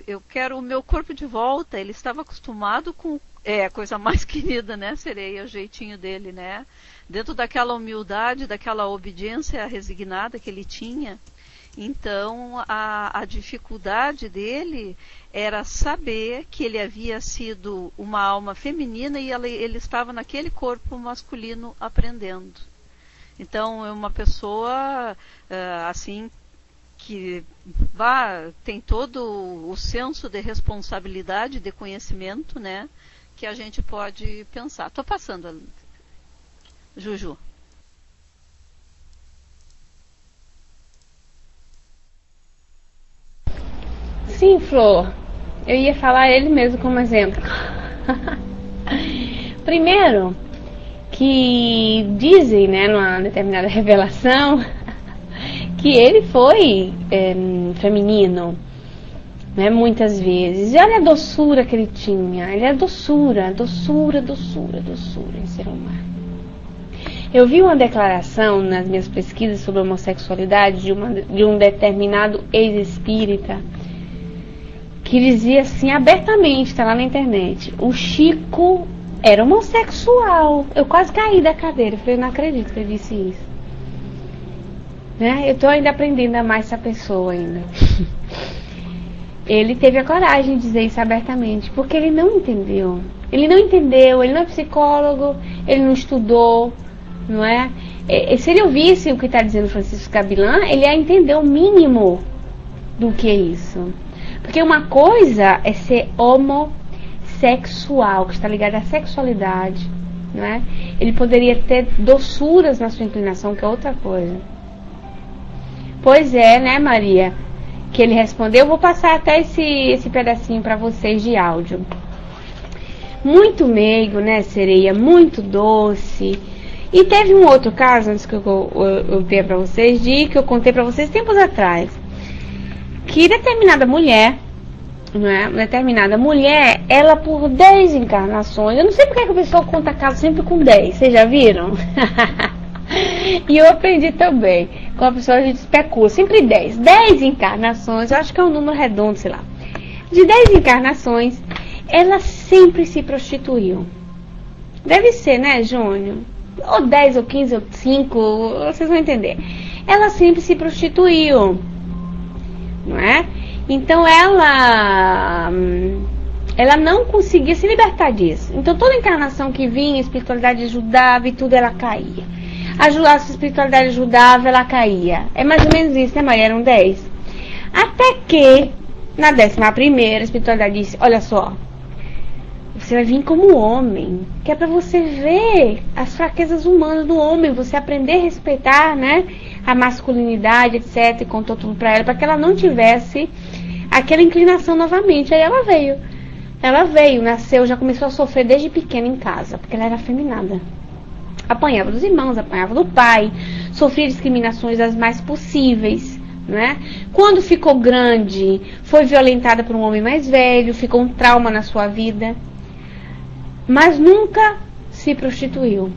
eu quero o meu corpo de volta. Ele estava acostumado com a coisa mais querida, né, sereia, o jeitinho dele, né, dentro daquela humildade, daquela obediência resignada que ele tinha. Então a dificuldade dele era saber que ele havia sido uma alma feminina e ele estava naquele corpo masculino aprendendo. Então é uma pessoa assim que tem todo o senso de responsabilidade, de conhecimento, né, que a gente pode pensar. Estou passando, Juju. Sim, Flor. Eu ia falar ele mesmo como exemplo. Primeiro, que dizem, né, numa determinada revelação, que ele foi feminino, né, muitas vezes. E olha a doçura que ele tinha. Ele é doçura em ser humano. Eu vi uma declaração nas minhas pesquisas sobre homossexualidade de um determinado ex-espírita, que dizia assim abertamente, está lá na internet: o Chico era homossexual. Eu quase caí da cadeira, falei, não acredito que ele disse isso. né? Eu estou ainda aprendendo a amar essa pessoa ainda. Ele teve a coragem de dizer isso abertamente, porque ele não entendeu. Ele não é psicólogo, ele não estudou, não é? Se ele ouvisse o que está dizendo Francisco Gabilan, ele ia entender o mínimo do que é isso. Porque uma coisa é ser homossexual, que está ligado à sexualidade, não é? Ele poderia ter doçuras na sua inclinação, que é outra coisa. Pois é, né, Maria? Que ele respondeu. Eu vou passar até esse pedacinho para vocês de áudio. Muito meigo, né, Sereia? Muito doce. E teve um outro caso, antes que eu dei para vocês, que eu contei para vocês tempos atrás, que determinada mulher, não é? Determinada mulher, ela por 10 encarnações, eu não sei porque que o pessoal conta caso sempre com 10, vocês já viram? E eu aprendi também, com a pessoa a gente especula, sempre 10 encarnações, eu acho que é um número redondo, sei lá. De 10 encarnações, ela sempre se prostituiu. Deve ser, né, Júnior? Ou 10, ou 15, ou 5, vocês vão entender. Ela sempre se prostituiu, não é? Então ela não conseguia se libertar disso. Então toda encarnação que vinha, a espiritualidade ajudava e tudo, ela caía. A espiritualidade ajudava, ela caía. É mais ou menos isso, né, Maria? Eram 10. Até que, na 11ª, a espiritualidade disse, olha só, você vai vir como homem, que é para você ver as fraquezas humanas do homem, você aprender a respeitar, né, a masculinidade, etc. E contou tudo para ela, para que ela não tivesse aquela inclinação novamente. Aí ela veio, nasceu, já começou a sofrer desde pequena em casa, porque ela era afeminada. Apanhava dos irmãos, apanhava do pai, sofria discriminações as mais possíveis, né? Quando ficou grande, foi violentada por um homem mais velho, ficou um trauma na sua vida, mas nunca se prostituiu.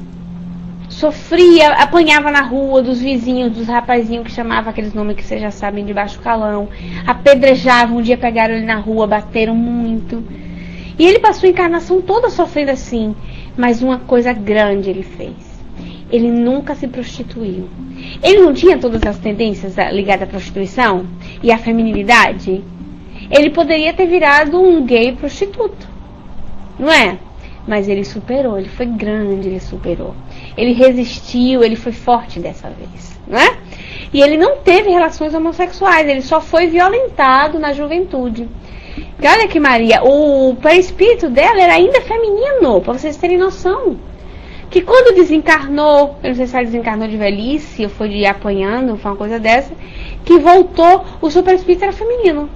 Sofria, apanhava na rua dos vizinhos, dos rapazinhos que chamavam aqueles nomes que vocês já sabem, de baixo calão, apedrejavam, um dia pegaram ele na rua, bateram muito. E ele passou a encarnação toda sofrendo assim, mas uma coisa grande ele fez. Ele nunca se prostituiu. Ele não tinha todas as tendências ligadas à prostituição e à feminilidade. Ele poderia ter virado um gay prostituto, não é? Mas ele superou, ele foi grande, ele superou. Ele resistiu, ele foi forte dessa vez, não é? E ele não teve relações homossexuais, ele só foi violentado na juventude. E olha que Maria, o perispírito dela era ainda feminino, para vocês terem noção. Que quando desencarnou, eu não sei se ela desencarnou de velhice, ou foi de ir apanhando, foi uma coisa dessa, que voltou, o seu perispírito era feminino.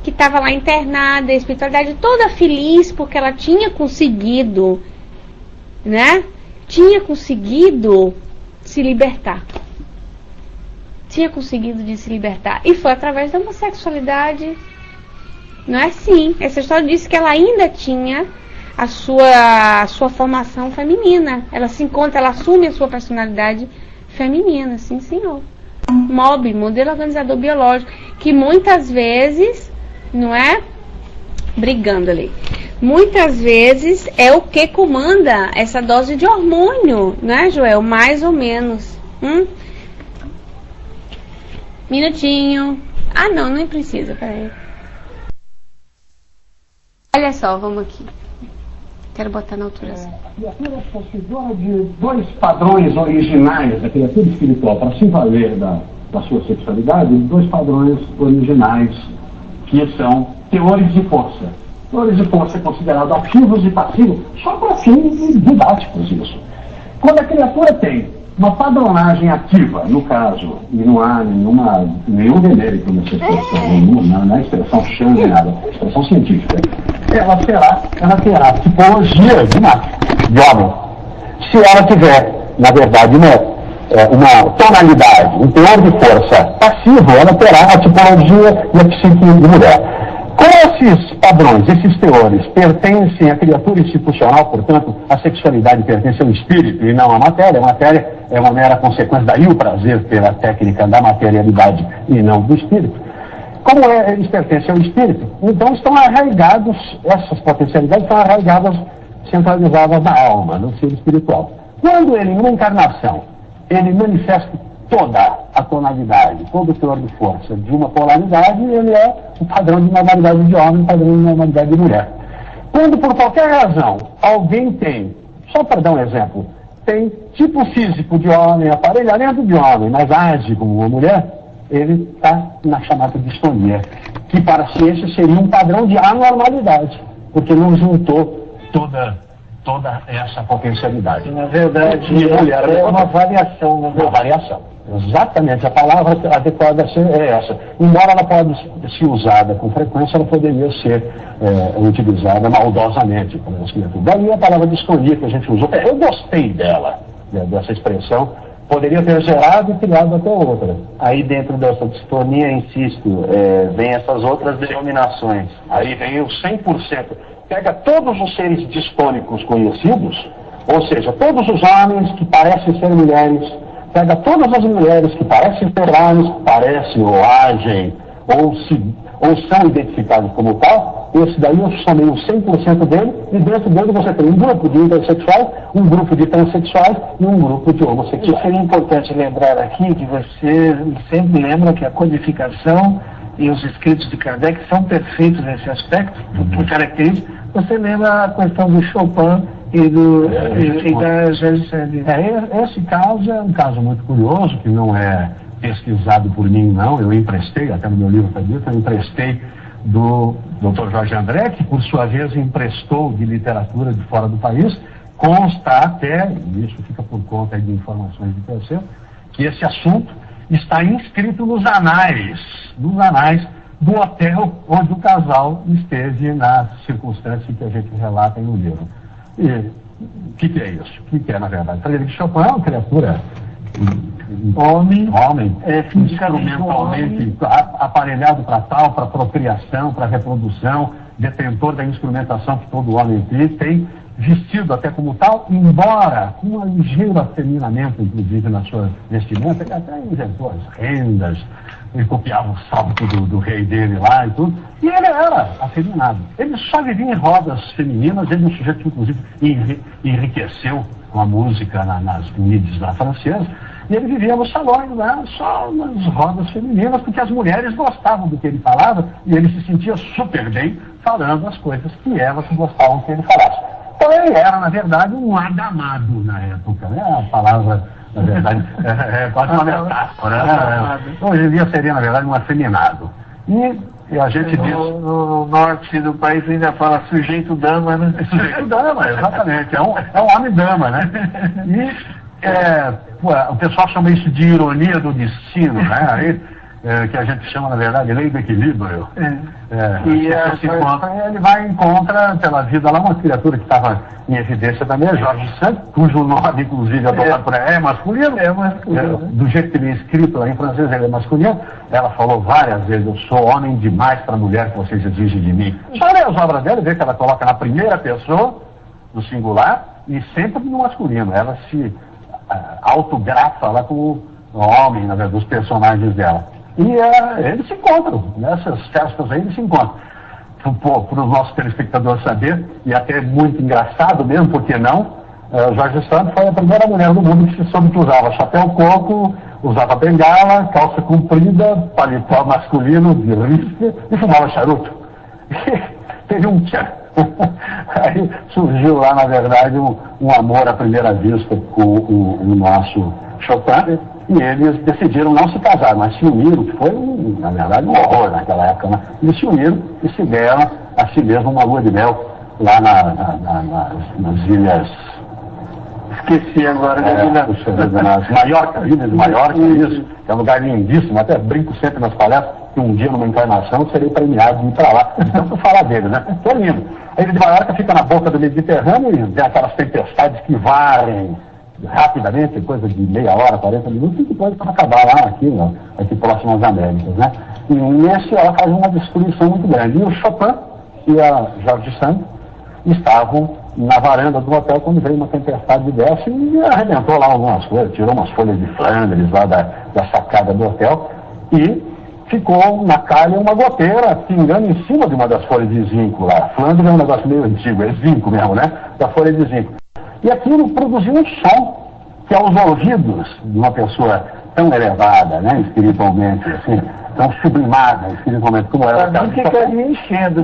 Que estava lá internada, a espiritualidade toda feliz, porque ela tinha conseguido, né? Tinha conseguido se libertar. Tinha conseguido de se libertar. E foi através da homossexualidade. Não é assim. Essa história disse que ela ainda tinha a sua formação feminina. Ela se encontra, ela assume a sua personalidade feminina, sim, senhor. MOB, modelo organizador biológico, que muitas vezes, não é? Brigando ali. Muitas vezes é o que comanda essa dose de hormônio, né, Joel? Mais ou menos. Minutinho. Ah, não, nem precisa, peraí. Olha só, vamos aqui. Quero botar na altura. A criatura possuidora de 2 padrões originais da criatura espiritual, para se valer da sua sexualidade, 2 padrões originais, que são teores de força. Teores de força é considerado ativos e passivos, só para fins didáticos isso. Quando a criatura tem uma padronagem ativa, no caso, e não há nenhum demérito nessa expressão, na expressão chã, nada, expressão científica, ela terá tipologia de homem. Se ela tiver, na verdade, uma tonalidade, um teor de força passivo, ela terá a tipologia e a psique de mulher. Como esses padrões, esses teores, pertencem à criatura institucional, portanto, a sexualidade pertence ao espírito e não à matéria. A matéria é uma mera consequência, daí o prazer pela técnica da materialidade e não do espírito. Como eles pertencem ao espírito, então estão arraigados, essas potencialidades estão arraigadas, centralizadas na alma, no ser espiritual. Quando ele, numa encarnação, ele manifesta toda a tonalidade, todo o teor de força de uma polaridade, ele é o padrão de normalidade de homem, o padrão de normalidade de mulher. Quando, por qualquer razão, alguém tem, só para dar um exemplo, tem tipo físico de homem, aparelhamento de homem, mas age como uma mulher, ele está na chamada distonia, que para a ciência seria um padrão de anormalidade, porque não juntou toda essa potencialidade. Na verdade, mulher é uma variação. Uma variação. Exatamente, a palavra adequada é essa. Embora ela pode ser usada com frequência, ela poderia ser utilizada maldosamente. Daí a palavra distonia que a gente usou. Eu gostei dela, dessa expressão. Poderia ter gerado e criado até outra. Aí dentro dessa distonia, insisto, vem essas outras denominações. Aí vem o 100%. Pega todos os seres distônicos conhecidos, ou seja, todos os homens que parecem ser mulheres, pega todas as mulheres que parecem ser homens, que parecem ou agem, ou são identificados como tal, esse daí eu chamei o 100% dele, e dentro dele você tem um grupo de intersexuais, um grupo de transexuais e um grupo de homossexuais. Seria importante lembrar aqui que você sempre lembra que a codificação e os escritos de Kardec são perfeitos nesse aspecto, por característica. Você lembra a questão do Chopin e da Jorge Sand. Esse caso é um caso muito curioso, que não é pesquisado por mim, não. Eu emprestei, até no meu livro está dito, eu emprestei do Dr. Jorge André, que por sua vez emprestou de literatura de fora do país. Consta até, e isso fica por conta de informações de terceiro, que esse assunto está inscrito nos anais do hotel onde o casal esteve na circunstância que a gente relata no livro. E o que é isso? O que é, na verdade? Frederic Chopin é uma criatura homem instrumentalmente aparelhado para tal, para procriação, para reprodução, detentor da instrumentação que todo homem tem, vestido até como tal, embora com um ligeiro afeminamento, inclusive, na sua vestimenta. Ele até inventou as rendas, ele copiava o salto do rei dele lá e tudo, e ele era afeminado. Ele só vivia em rodas femininas, ele, um sujeito que, inclusive, enriqueceu com a música nas midis da francesa, e ele vivia nos salões lá, só nas rodas femininas, porque as mulheres gostavam do que ele falava, e ele se sentia super bem falando as coisas que elas gostavam que ele falasse. Então ele era, na verdade, um adamado na época, né? A palavra, na verdade, é quase uma metáfora. Né? Hoje em dia seria, na verdade, um afeminado. E a gente diz... No norte do país ainda fala sujeito-dama, né? Sujeito-dama, exatamente. É um homem-dama, né? E o pessoal chama isso de ironia do destino, né? Aí, que a gente chama, na verdade, lei do equilíbrio. Ele vai e encontra pela vida lá uma criatura que estava em evidência também, Jorge Sand, cujo nome, inclusive, adotado por ela é masculino. Do jeito que ele é escrito lá em francês, ele é masculino. Ela falou várias vezes: eu sou homem demais para a mulher que vocês exigem de mim. Só ler as obras dela e ver que ela coloca na primeira pessoa, no singular, e sempre no masculino. Ela se autografa lá como homem, na verdade, dos personagens dela. E eles se encontram, nessas festas aí eles se encontram. Para os nossos telespectadores saber, e até muito engraçado mesmo, porque não, Jorge Sand foi a primeira mulher do mundo que se soube que usava chapéu coco, usava bengala, calça comprida, paletó masculino de risco e fumava charuto. Teve um tchan. Aí surgiu lá, na verdade, um amor à primeira vista com o nosso Chopin. E eles decidiram não se casar, mas se uniram, que foi, na verdade, um horror naquela época, né? Eles se uniram e se deram a si mesmo uma lua de mel lá nas ilhas... Esqueci agora. Nas Maiorca, ilhas de Maiorca, isso, que é um lugar lindíssimo. Até brinco sempre nas palestras que um dia, numa encarnação, serei premiado de ir para lá. Então, para falar dele, né? Que é lindo. A ilha de Maiorca fica na boca do Mediterrâneo e vem aquelas tempestades que varrem rapidamente, coisa de meia hora, 40 minutos, e depois para acabar lá, aqui próximo às Américas, né? E nesse ela faz uma destruição muito grande. E o Chopin e a Jorge Sand estavam na varanda do hotel quando veio uma tempestade dessa e arrebentou lá algumas coisas, tirou umas folhas de Flandres lá da sacada do hotel e ficou na calha uma goteira pingando em cima de uma das folhas de zinco lá. Flandres é um negócio meio antigo, é zinco mesmo, né? Da folha de zinco. E aquilo produziu um som que aos ouvidos de uma pessoa tão elevada, né, espiritualmente, assim, tão sublimada espiritualmente como ela. Não ficaria enchendo,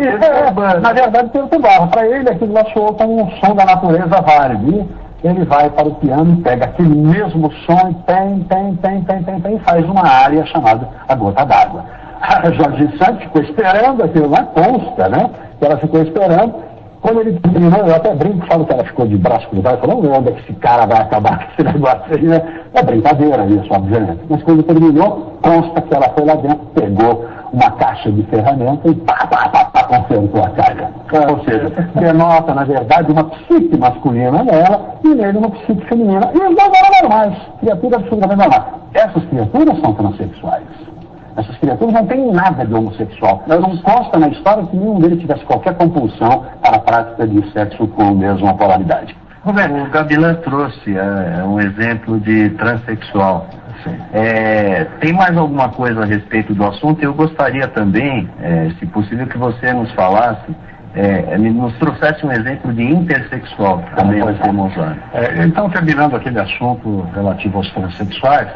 na verdade, perturbava. Para ele, aquilo lá soou como um som da natureza válido. E ele vai para o piano e pega aquele mesmo som e tem, faz uma área chamada A Gota d'Água. A Jorge Santos ficou esperando aquilo lá, consta, né? Que ela ficou esperando. Quando ele terminou, eu até brinco, falo que ela ficou de braço cruzado, falando, onde é que esse cara vai acabar com esse negócio aí, né? É brincadeira isso, obviamente. Mas quando terminou, consta que ela foi lá dentro, pegou uma caixa de ferramenta e consertou a carga. Ou seja, denota, na verdade, uma psique masculina nela e nele uma psique feminina. E os dois eram normais, criaturas absolutamente normais. Essas criaturas são transexuais. Essas criaturas não têm nada de homossexual. Não consta na história que nenhum deles tivesse qualquer compulsão para a prática de sexo com a mesma polaridade. Roberto, o Gabilan trouxe um exemplo de transexual. Tem mais alguma coisa a respeito do assunto? Eu gostaria também, se possível, que você nos falasse, nos trouxesse um exemplo de intersexual, que também nós temos lá. Então, terminando aquele assunto relativo aos transexuais,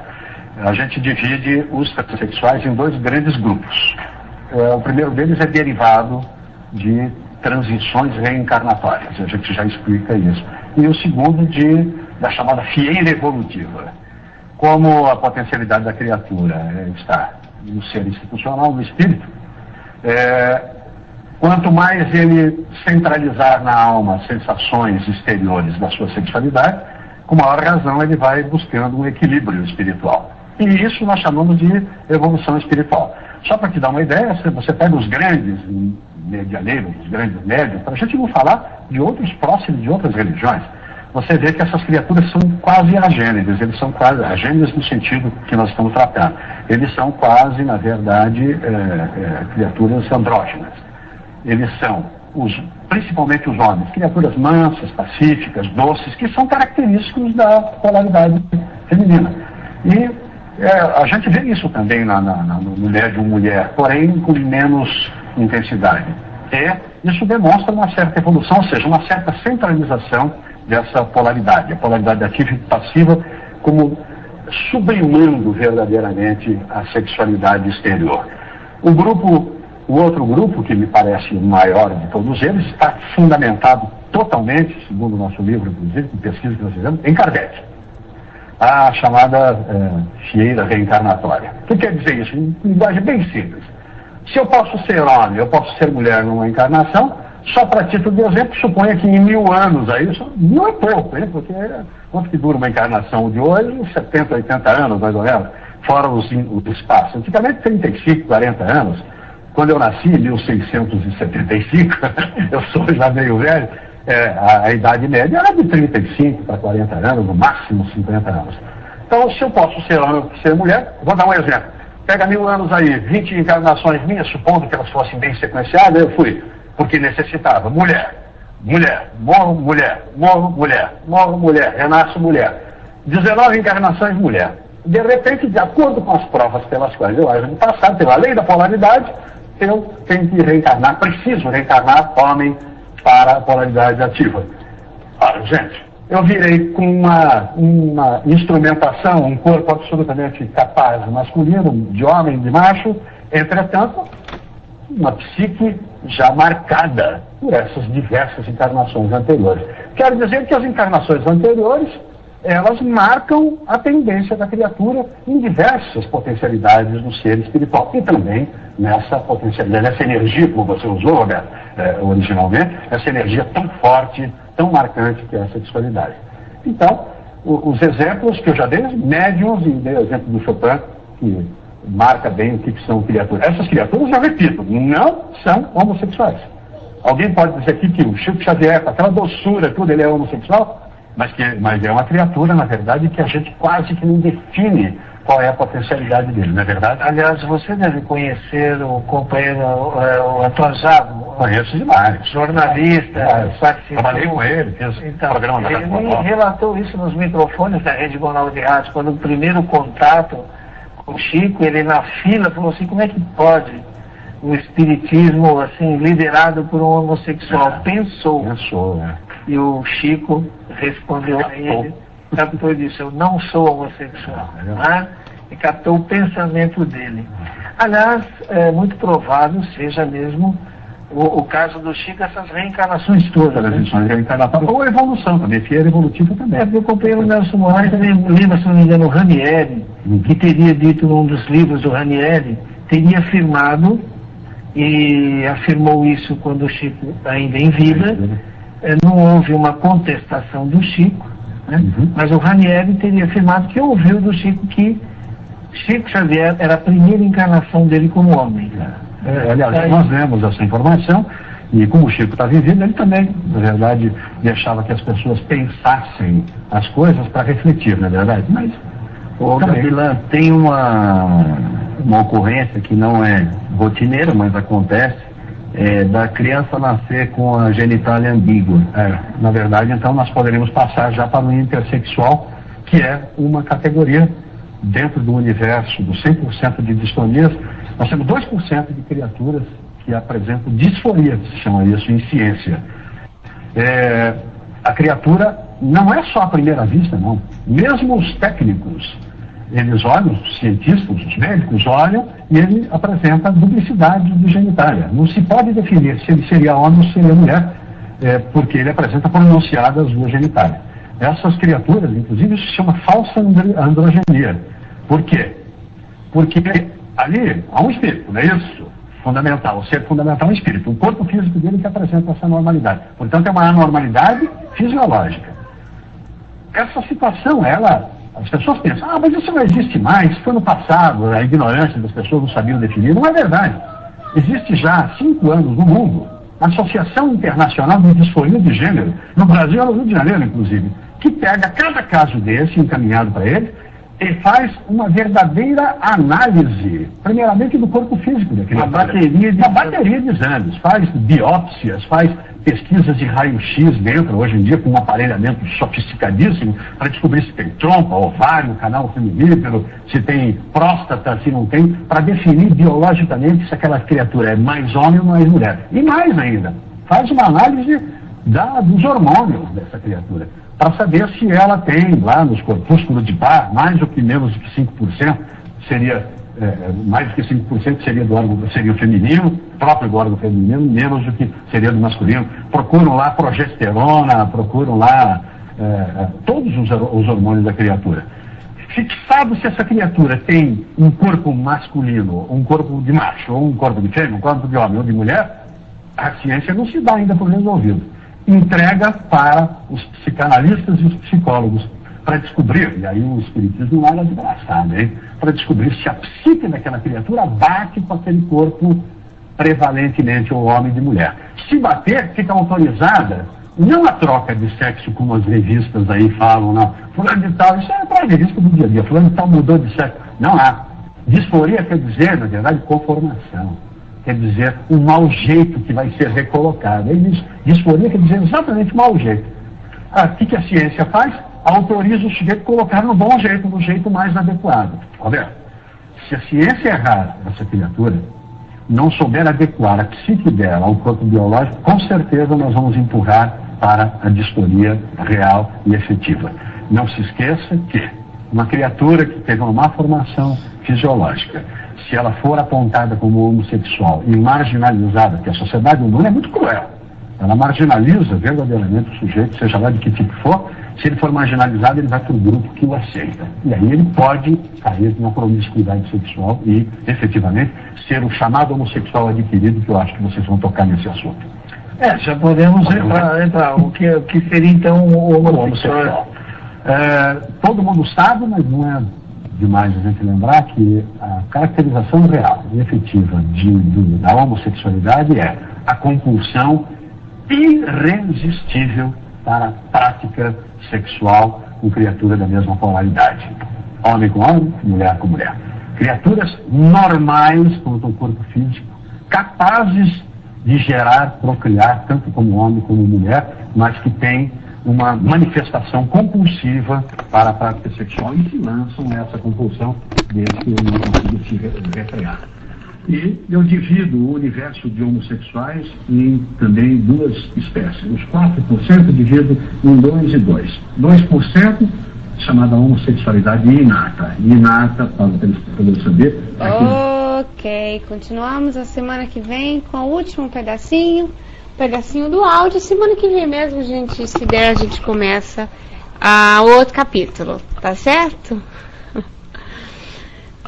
a gente divide os transexuais em dois grandes grupos. O primeiro deles é derivado de transições reencarnatórias, a gente já explica isso. E o segundo da chamada fieira evolutiva. Como a potencialidade da criatura está no ser institucional, no espírito, quanto mais ele centralizar na alma sensações exteriores da sua sexualidade, com maior razão ele vai buscando um equilíbrio espiritual. E isso nós chamamos de evolução espiritual. Só para te dar uma ideia, você pega os grandes medianeiros, os grandes médios, para a gente não falar de outros próximos, de outras religiões, você vê que essas criaturas são quase agênides, eles são quase agênides no sentido que nós estamos tratando. Eles são quase, na verdade, criaturas andrógenas. Eles são, principalmente os homens, criaturas mansas, pacíficas, doces, que são característicos da polaridade feminina. E a gente vê isso também no médium mulher, porém com menos intensidade. Isso demonstra uma certa evolução, ou seja, uma certa centralização dessa polaridade, a polaridade ativa e passiva, como sublimando verdadeiramente a sexualidade exterior. O outro grupo, que me parece o maior de todos eles, está fundamentado totalmente, segundo o nosso livro, inclusive, com pesquisa que nós fizemos, em Kardec. A chamada fieira reencarnatória. O que quer dizer isso? Em linguagem bem simples. Se eu posso ser homem, eu posso ser mulher numa encarnação, só para título de exemplo, suponha que em 1000 anos, aí, 1000 é pouco, hein? Porque quanto que dura uma encarnação de hoje? 70, 80 anos, mais ou menos, fora o espaço. Antigamente, 35, 40 anos. Quando eu nasci, em 1675, eu sou já meio velho, a idade média era de 35 para 40 anos, no máximo 50 anos. Então, se eu posso ser homem ou ser mulher, vou dar um exemplo. Pega 1000 anos aí, 20 encarnações minhas, supondo que elas fossem bem sequenciadas, eu fui, porque necessitava mulher, morro mulher, morro mulher, renasço mulher. 19 encarnações mulher. De repente, de acordo com as provas pelas quais eu ajo no passado, pela lei da polaridade, eu tenho que reencarnar, preciso reencarnar homem para a polaridade ativa. Ora, gente, eu virei com uma instrumentação, um corpo absolutamente capaz, masculino, de homem, de macho, entretanto, uma psique já marcada por essas diversas encarnações anteriores. Quero dizer que as encarnações anteriores, elas marcam a tendência da criatura em diversas potencialidades do ser espiritual e também nessa potencialidade, nessa energia, como você usou, Roberto, originalmente, essa energia tão forte, tão marcante que é a sexualidade. Então, os exemplos que eu já dei, médiuns, e dei o exemplo do Chopin, que marca bem o que são criaturas. Essas criaturas, eu repito, não são homossexuais. Alguém pode dizer aqui que o Chico Xavier, com aquela doçura, tudo, ele é homossexual? Mas é uma criatura, na verdade, que a gente quase que não define qual é a potencialidade dele, não é verdade? Aliás, você deve conhecer o companheiro, o Antônio Zago. Conheço demais. Jornalista, trabalhei com ele, fiz programa da Ele relatou isso nos microfones da Rede Jornal de Rádio, quando o primeiro contato com o Chico, ele na fila falou assim, como é que pode o espiritismo, assim, liderado por um homossexual? Pensou. E o Chico respondeu a ele, captou e disse, eu não sou homossexual. Né? e captou o pensamento dele. Aliás, é muito provável seja mesmo o caso do Chico, essas reencarnações todas. Ou evolução também, que era evolutiva também. Meu companheiro Nelson Moraes também lembra, se não me engano, o Ranieri, que teria dito num dos livros do Ranieri, teria afirmado, e afirmou isso quando o Chico ainda em vida, não houve uma contestação do Chico, né? Mas o Ranieri teria afirmado que ouviu do Chico que Chico Xavier era a primeira encarnação dele como homem. Aliás, nós vemos essa informação, e como o Chico está vivendo, ele também, na verdade, deixava que as pessoas pensassem as coisas para refletir, não é verdade? Mas, Gavilã, tem uma ocorrência que não é rotineira, mas acontece, da criança nascer com a genitália ambígua. Na verdade, então, nós poderíamos passar já para o intersexual, que é uma categoria dentro do universo dos 100% de distonias. Nós temos 2% de criaturas que apresentam disforia, se chama isso em ciência. A criatura não é só à primeira vista, não. Mesmo os técnicos, eles olham, os cientistas, os médicos olham, e ele apresenta duplicidade de genitália. Não se pode definir se ele seria homem ou se seria mulher, porque ele apresenta pronunciadas duas genitálias. Essas criaturas, inclusive, se chama falsa androgenia. Por quê? Porque ali há um espírito, não é isso? Fundamental, o ser fundamental é o espírito. O corpo físico dele que apresenta essa normalidade. Portanto, é uma anormalidade fisiológica. Essa situação, as pessoas pensam, mas isso não existe mais, foi no passado, a ignorância das pessoas não sabiam definir. Não é verdade. Existe já há 5 anos no mundo a Associação Internacional de Disforia de Gênero, no Brasil e no Rio de Janeiro, inclusive, que pega cada caso desse, encaminhado para ele, e faz uma verdadeira análise, primeiramente do corpo físico daquele. Uma bateria de exames, faz biópsias, faz pesquisas de raio-x dentro, hoje em dia, com um aparelhamento sofisticadíssimo, para descobrir se tem trompa, ovário, canal feminífero, se tem próstata, se não tem, para definir biologicamente se aquela criatura é mais homem ou mais mulher. E mais ainda, faz uma análise dos hormônios dessa criatura, para saber se ela tem lá nos corpúsculos de Barr mais ou que menos do que 5%, seria mais do que 5% seria o feminino, próprio do órgão feminino, menos do que seria do masculino. Procuram lá progesterona, procuram lá todos os hormônios da criatura. Fixado se essa criatura tem um corpo masculino, um corpo de macho, ou um corpo de fêmea, um corpo de homem ou de mulher, a ciência não se dá ainda por resolvido. Entrega para os psicanalistas e os psicólogos para descobrir, e aí o espiritismo não é desgraçado, hein? Para descobrir se a psique daquela criatura bate com aquele corpo prevalentemente ou homem de mulher. Se bater, fica autorizada não a troca de sexo, como as revistas aí falam, não. Fulano de tal, isso é para a revista do dia a dia, fulano de tal mudou de sexo. Não há. Disforia quer dizer, na verdade, conformação. Quer dizer, um mau jeito que vai ser recolocado. Disforia quer dizer exatamente um mau jeito. O que a ciência faz? Autoriza o sujeito a colocar no bom jeito, no jeito mais adequado. Roberto, se a ciência errar essa criatura, não souber adequar a psique dela ao corpo biológico, com certeza nós vamos empurrar para a disforia real e efetiva. Não se esqueça que uma criatura que teve uma má formação fisiológica, se ela for apontada como homossexual e marginalizada, porque a sociedade humana é muito cruel, ela marginaliza verdadeiramente o sujeito, seja lá de que tipo for. Se ele for marginalizado, ele vai para o grupo que o aceita. E aí ele pode cair numa promiscuidade sexual e, efetivamente, ser o chamado homossexual adquirido, que eu acho que vocês vão tocar nesse assunto. Já podemos entrar. O que seria, então, o homossexual? Todo mundo sabe, mas não é demais a gente lembrar que a caracterização real e efetiva da homossexualidade é a compulsão irresistível para a prática sexual com criatura da mesma polaridade. Homem com homem, mulher com mulher. Criaturas normais quanto ao corpo físico, capazes de gerar, procriar, tanto como homem como mulher, mas que têm uma manifestação compulsiva para a prática sexual e se lançam nessa compulsão desde que eu não consigo se refrear. E eu divido o universo de homossexuais em também 2 espécies. Os 4% divido em 2 e 2. 2% chamada homossexualidade inata. Inata, para poder saber. Ok, continuamos a semana que vem com o último pedacinho do áudio. Semana que vem mesmo, gente, se der, a gente começa o outro capítulo, tá certo?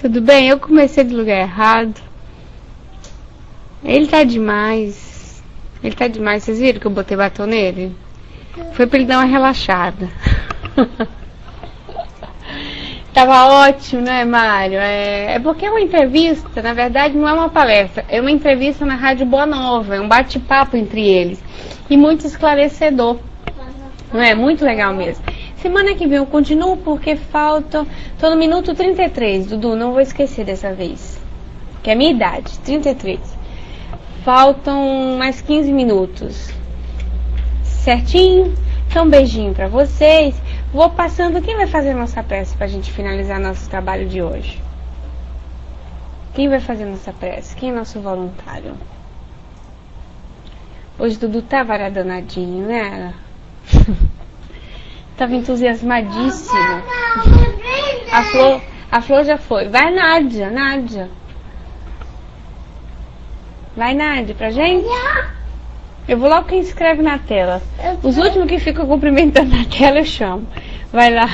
Tudo bem, eu comecei do lugar errado. Ele tá demais. Vocês viram que eu botei batom nele? Foi pra ele dar uma relaxada. Tava ótimo, né, Mário? É porque é uma entrevista, na verdade não é uma palestra, é uma entrevista na Rádio Boa Nova, é um bate-papo entre eles. E muito esclarecedor. Não é? Muito legal mesmo. Semana que vem eu continuo porque falta... Tô no minuto 33, Dudu, não vou esquecer dessa vez. Que é a minha idade, 33. Faltam mais 15 minutos. Certinho? Então um beijinho pra vocês. Vou passando, quem vai fazer a nossa prece pra gente finalizar nosso trabalho de hoje? Quem vai fazer a nossa prece? Quem é nosso voluntário? Hoje Dudu tava danadinho, né? Tava entusiasmadíssimo. A Flor já foi. Vai, Nádia. Vai, Nádia, pra gente? Eu vou logo quem escreve na tela. Os últimos que ficam cumprimentando na tela eu chamo. Vai lá.